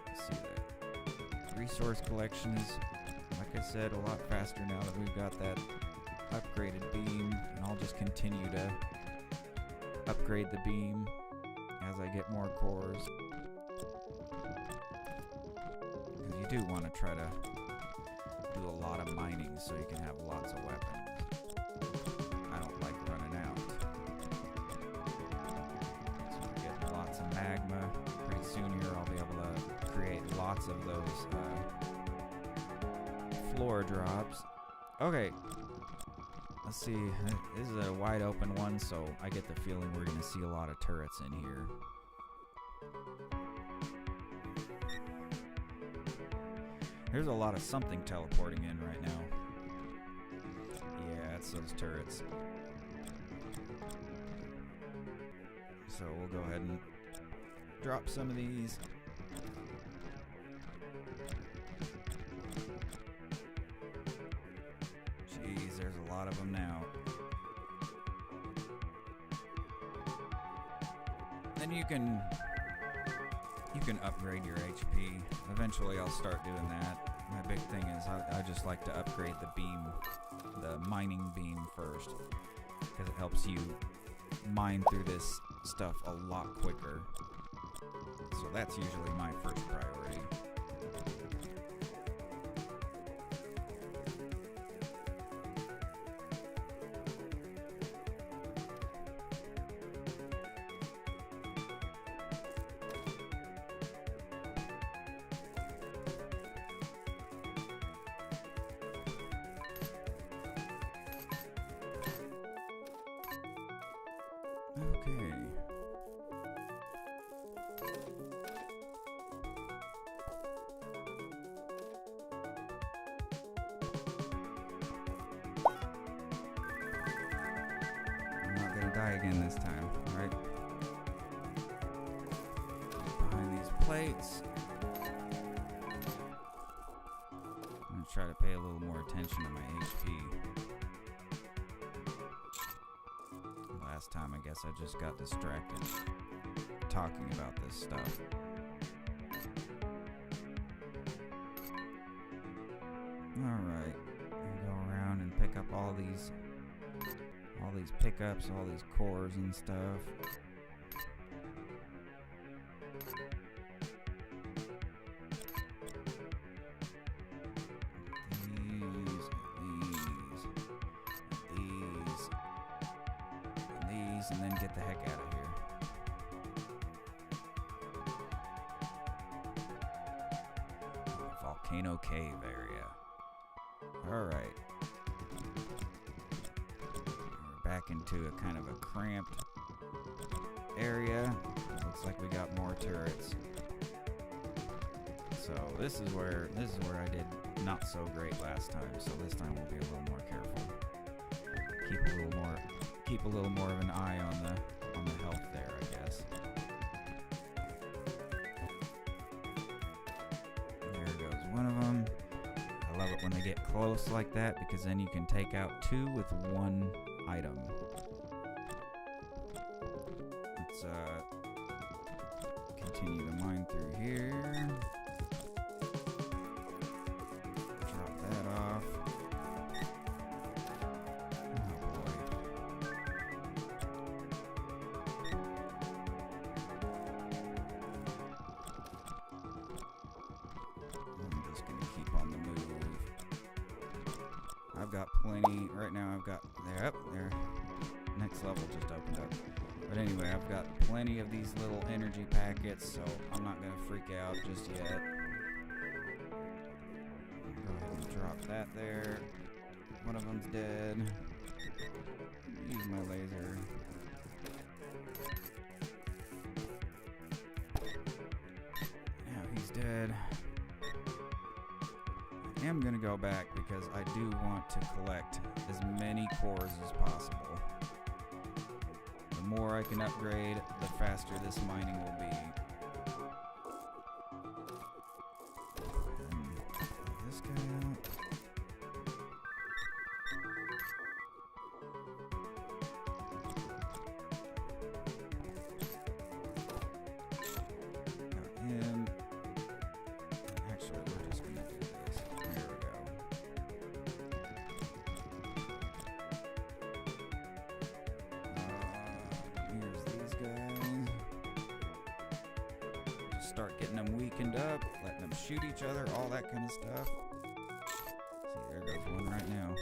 Let's see that. Resource collection is, like I said, a lot faster now that we've got that upgraded beam, and I'll just continue to upgrade the beam as I get more cores. Because you do want to try to do a lot of mining so you can have lots of weapons. I don't like running out. So we're getting lots of magma. Pretty soon here I'll be able to create lots of those floor drops. Okay. Let's see. This is a wide open one, so I get the feeling we're going to see a lot of turrets in here. There's a lot of something teleporting in right now. Yeah, it's those turrets. So we'll go ahead and drop some of these. Jeez, there's a lot of them now. Then you can upgrade your HP. Eventually I'll start doing that. My big thing is I just like to upgrade the beam, the mining beam first, because it helps you mine through this stuff a lot quicker. So that's usually my first priority. Okay. I'm not gonna die again this time, alright? Behind these plates. I'm gonna try to pay a little more attention to my HP. Last time, I guess I just got distracted talking about this stuff. Alright, go around and pick up all these pickups, all these cores and stuff. And then get the heck out of here. Volcano Cave area. Alright. We're back into a kind of a cramped area. Looks like we got more turrets. So this is where I did not so great last time. So this time we'll be a little more careful. Keep a little more of an eye on the health there, I guess. There goes one of them. I love it when they get close like that because then you can take out two with one item. Let's continue to mine through here. Drop that off. I've got plenty right now. I've got there. Next level just opened up. But anyway, I've got plenty of these little energy packets, so I'm not gonna freak out just yet. Go ahead and drop that there. One of them's dead. Use my laser. Now he's dead. I am going to go back because I do want to collect as many cores as possible. The more I can upgrade, the faster this mining will be. This guy out. Got him. Actually, we're just going to do this. There we go. Here's these guys. Just start getting them weakened up, letting them shoot each other, all that kind of stuff. See, there goes one right now.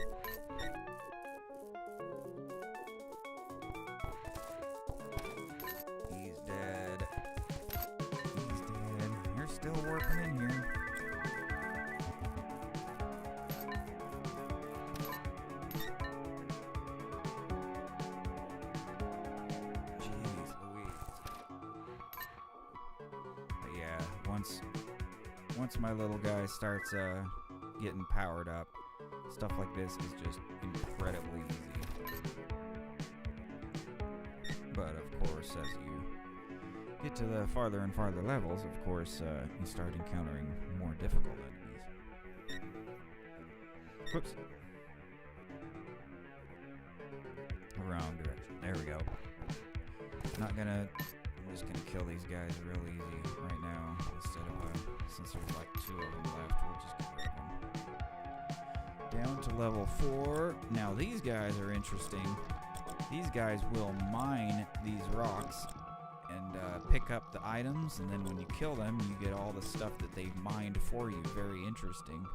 He's dead. He's dead. You're still working in here. Once my little guy starts getting powered up, stuff like this is just incredibly easy. But of course, as you get to the farther and farther levels, of course, you start encountering more difficult enemies. Whoops. Wrong direction. There we go. I'm just gonna kill these guys real easy right now instead of since there's like two of them left, we'll just get rid of them. Down to level 4. Now these guys are interesting. These guys will mine these rocks and pick up the items, and then when you kill them, you get all the stuff that they've mined for you. Very interesting.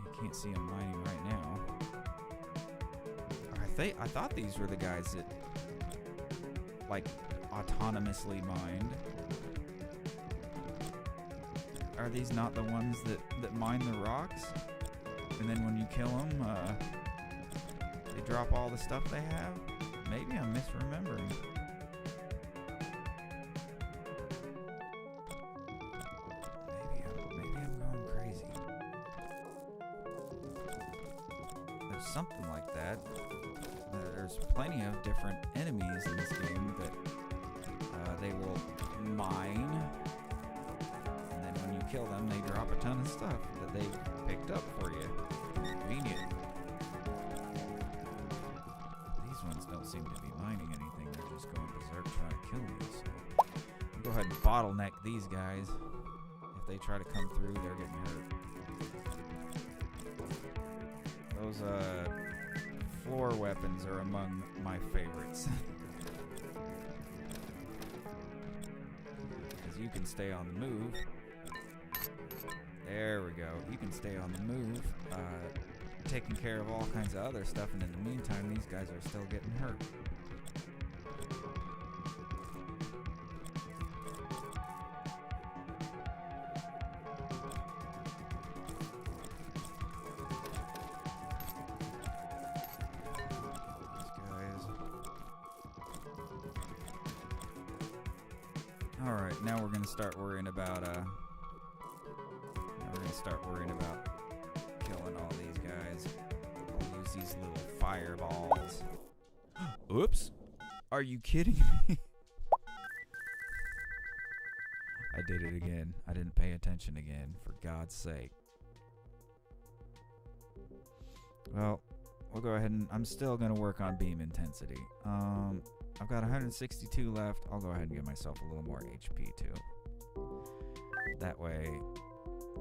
You can't see them mining right now. I thought these were the guys that like autonomously mined. Are these not the ones that mine the rocks? And then when you kill them, they drop all the stuff they have? Maybe I'm misremembering. Maybe I'm going crazy. There's something like that. There's plenty of different enemies in this game that they will mine. Kill them, they drop a ton of stuff that they've picked up for you. Convenient. These ones don't seem to be mining anything. They're just going berserk trying to kill me. So I'll go ahead and bottleneck these guys. If they try to come through, they're getting hurt. Those floor weapons are among my favorites. Because you can stay on the move. There we go. You can stay on the move, taking care of all kinds of other stuff, and in the meantime, these guys are still getting hurt. Alright, now we're gonna start worrying about killing all these guys. I'll use these little fireballs. Oops! Are you kidding me? I did it again. I didn't pay attention again, for God's sake. Well, we'll go ahead and I'm still gonna work on beam intensity. I've got 162 left. I'll go ahead and give myself a little more HP too. That way,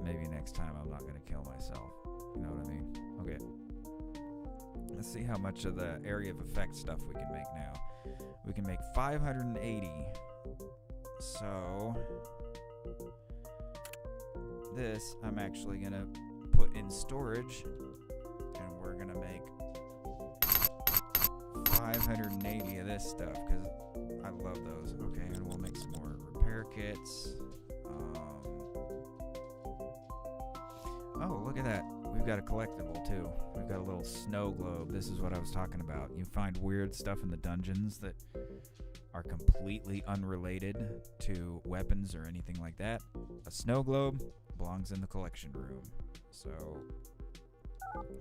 maybe next time I'm not going to kill myself. You know what I mean? Okay. Let's see how much of the area of effect stuff we can make now. We can make 580. So, this I'm actually going to put in storage. And we're going to make 580 of this stuff because I love those. Okay, and we'll make some more repair kits. Oh, look at that. We've got a collectible too. We've got a little snow globe. This is what I was talking about. You find weird stuff in the dungeons that are completely unrelated to weapons or anything like that. A snow globe belongs in the collection room. So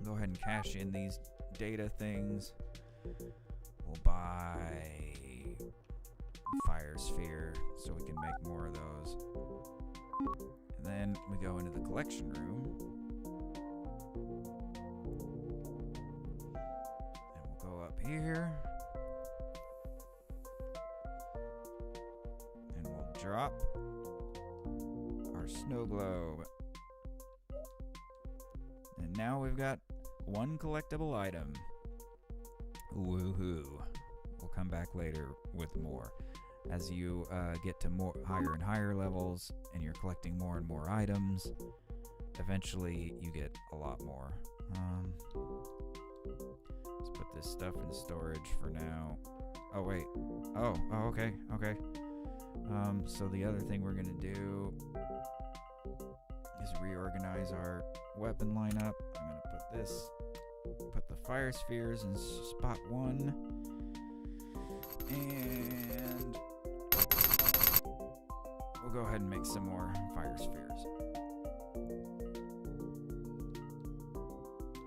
go ahead and cash in these data things. We'll buy fire sphere so we can make more of those. And then we go into the collection room. And we'll go up here. And we'll drop our snow globe. And now we've got one collectible item. Woohoo. We'll come back later with more. As you get to more higher and higher levels and you're collecting more and more items, eventually you get a lot more. Let's put this stuff in storage for now. Oh, wait. Oh, okay. So the other thing we're going to do is reorganize our weapon lineup. I'm going to put the fire spheres in spot 1, and we'll go ahead and make some more fire spheres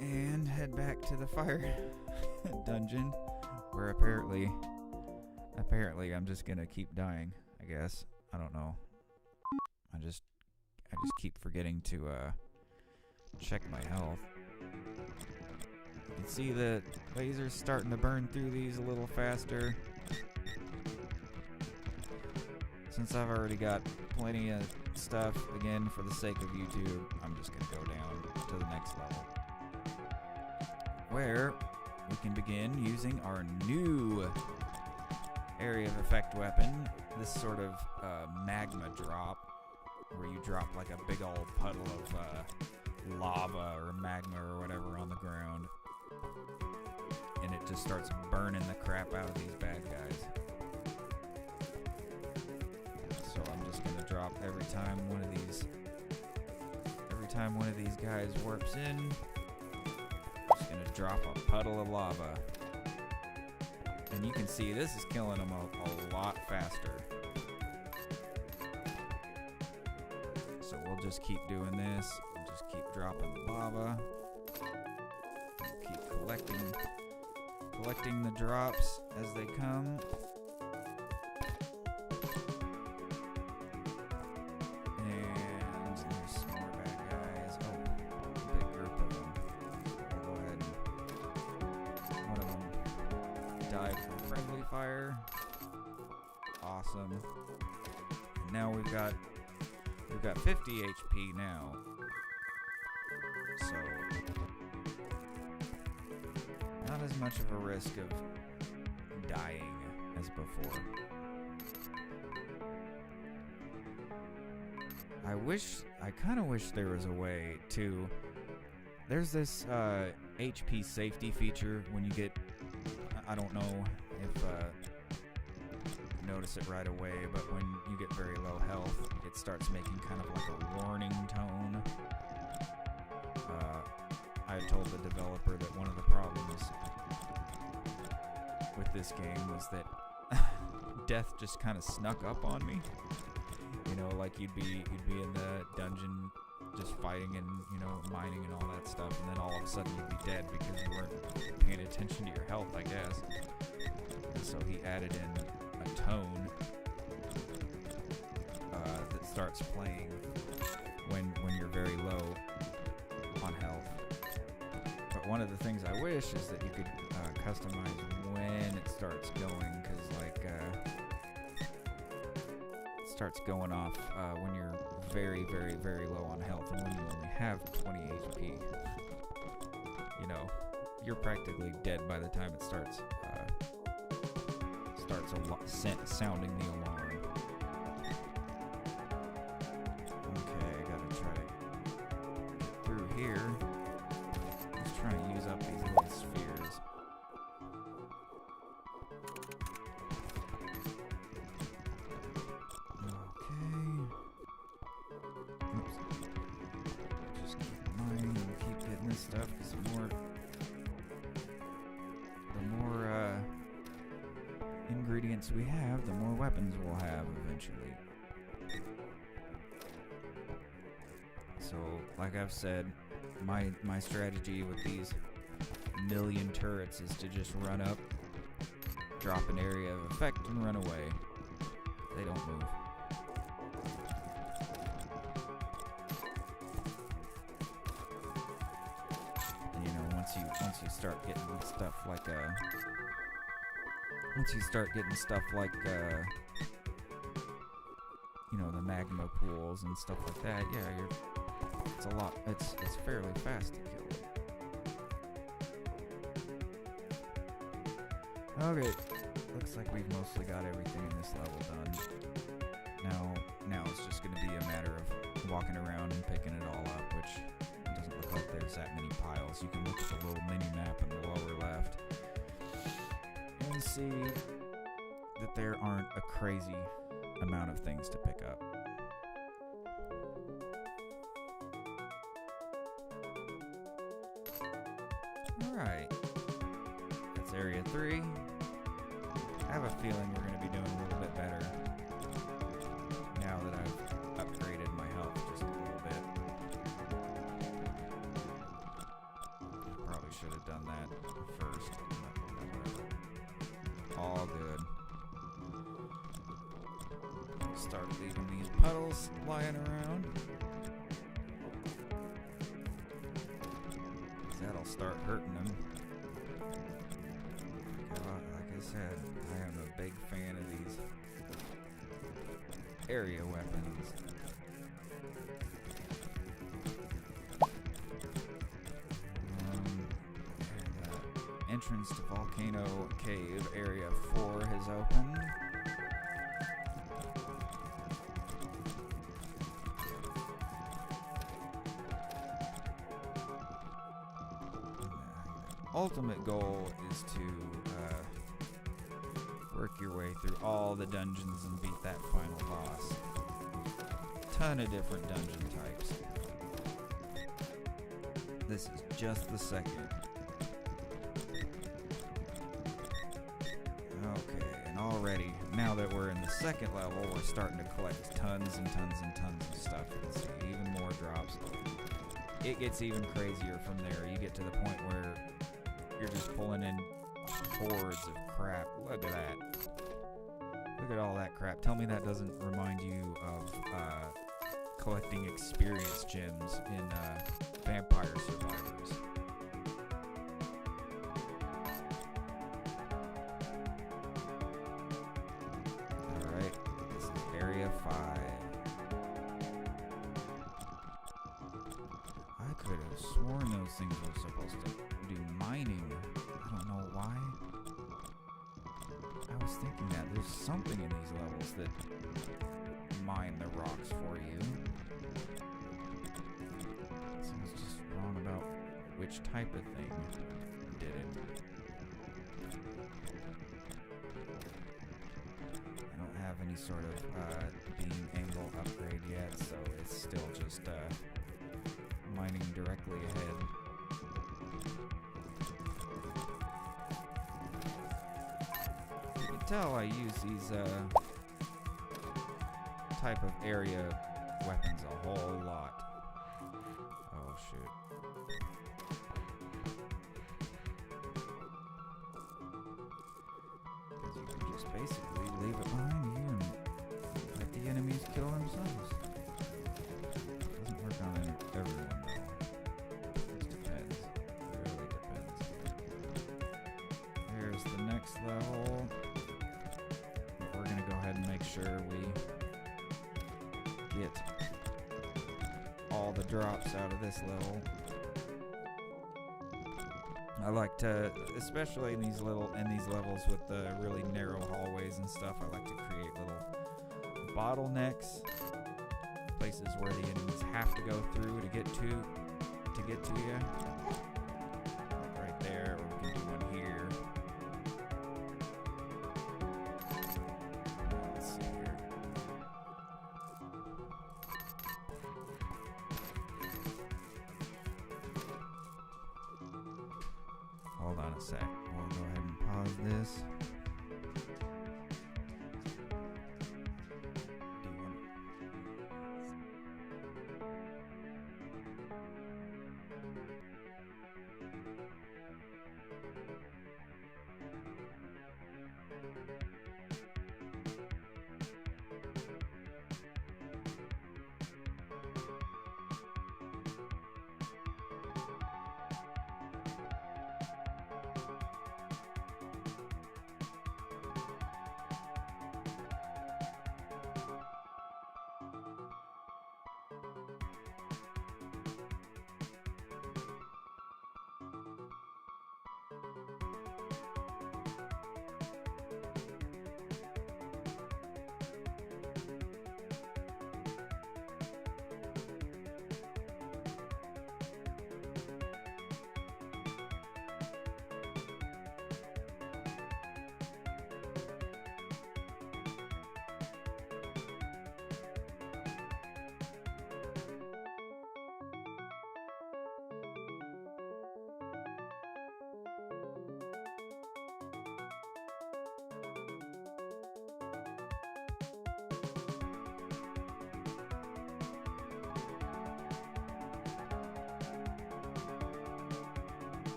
and head back to the fire dungeon where apparently I'm just gonna keep dying, I guess. I don't know. I just keep forgetting to check my health. You can see the lasers starting to burn through these a little faster. Since I've already got plenty of stuff, again, for the sake of YouTube, I'm just going to go down to the next level, where we can begin using our new area of effect weapon, this sort of magma drop, where you drop like a big old puddle of lava or magma or whatever on the ground, and it just starts burning the crap out of these bad guys. So I'm just gonna drop every time one of these guys warps in, I'm just gonna drop a puddle of lava. And you can see this is killing them a lot faster. So we'll just keep doing this. We'll just keep dropping lava. We'll keep collecting the drops as they come. And there's some more bad guys. Oh, died from friendly fire. Awesome. And now we've got 50 HP now. So not as much of a risk of dying as before. I kind of wish there was a way to... There's this HP safety feature when you get... I don't know if you notice it right away, but when you get very low health, it starts making kind of like a warning tone. I told the developer that one of the problems with this game was that death just kind of snuck up on me. You know, like you'd be in the dungeon just fighting and, you know, mining and all that stuff, and then all of a sudden you'd be dead because you weren't paying attention to your health, I guess. And so he added in a tone that starts playing when you're very low on health. But one of the things I wish is that you could customize when it starts going, because like it starts going off when you're very, very, very low on health, and when you only have 20 HP. You know, you're practically dead by the time it starts sounding the alarm. Okay, I gotta try to get through here. Just trying to use up these little spheres. Okay. Oops. Just keep mining and keep getting this stuff, because the more ingredients we have, the more weapons we'll have eventually. So, like I've said, my strategy with these million turrets is to just run up, drop an area of effect, and run away. They don't move. And, you know, once you start getting stuff like you know, the magma pools and stuff like that, yeah, it's fairly fast to kill. Okay, looks like we've mostly got everything in this level done. Now it's just going to be a matter of walking around and picking it all up, which doesn't look like there's that many piles. You can look at the little mini map in the lower left and see that there aren't a crazy amount of things to pick up. Alright, that's area 3. I have a feeling we're going to be doing a little bit better now that I've upgraded my health just a little bit. I probably should have done that first. All good. Start leaving these puddles lying around. That'll start hurting them. Like I said, I am a big fan of these area weapons. Entrance to Volcano Cave Area 4 has opened. Ultimate goal is to work your way through all the dungeons and beat that final boss. Ton of different dungeon types. This is just the second. Okay, and already, now that we're in the second level, we're starting to collect tons and tons and tons of stuff. You can see even more drops. It gets even crazier from there. You get to the point where you're just pulling in hordes of crap. Look at that. Look at all that crap. Tell me that doesn't remind you of collecting experience gems in Vampire Survivors. 5. I could have sworn those things were supposed to do mining. I don't know why. I was thinking that there's something in these levels that mine the rocks for you. So I was just wrong about which type of thing did it. I don't have any sort of beam angle upgrade yet, so it's still just mining directly ahead. You can tell I use these type of area weapons a whole lot. Oh shoot. Because you can just basically leave it behind you and let the enemies kill themselves. Doesn't work on everyone though. Just depends. It really depends. There's the next level. But we're gonna go ahead and make sure we get all the drops out of this level. I like to, especially in these levels with the really narrow hallways and stuff, I like to create little bottlenecks, places where the enemies have to go through to get to you. Right there, or we can do one here. Let's see here. Hold on a sec. We'll go ahead and pause this.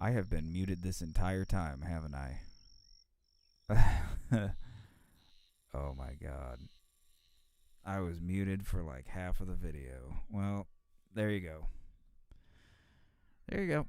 I have been muted this entire time, haven't I? Oh my god. I was muted for like half of the video. Well, there you go. There you go.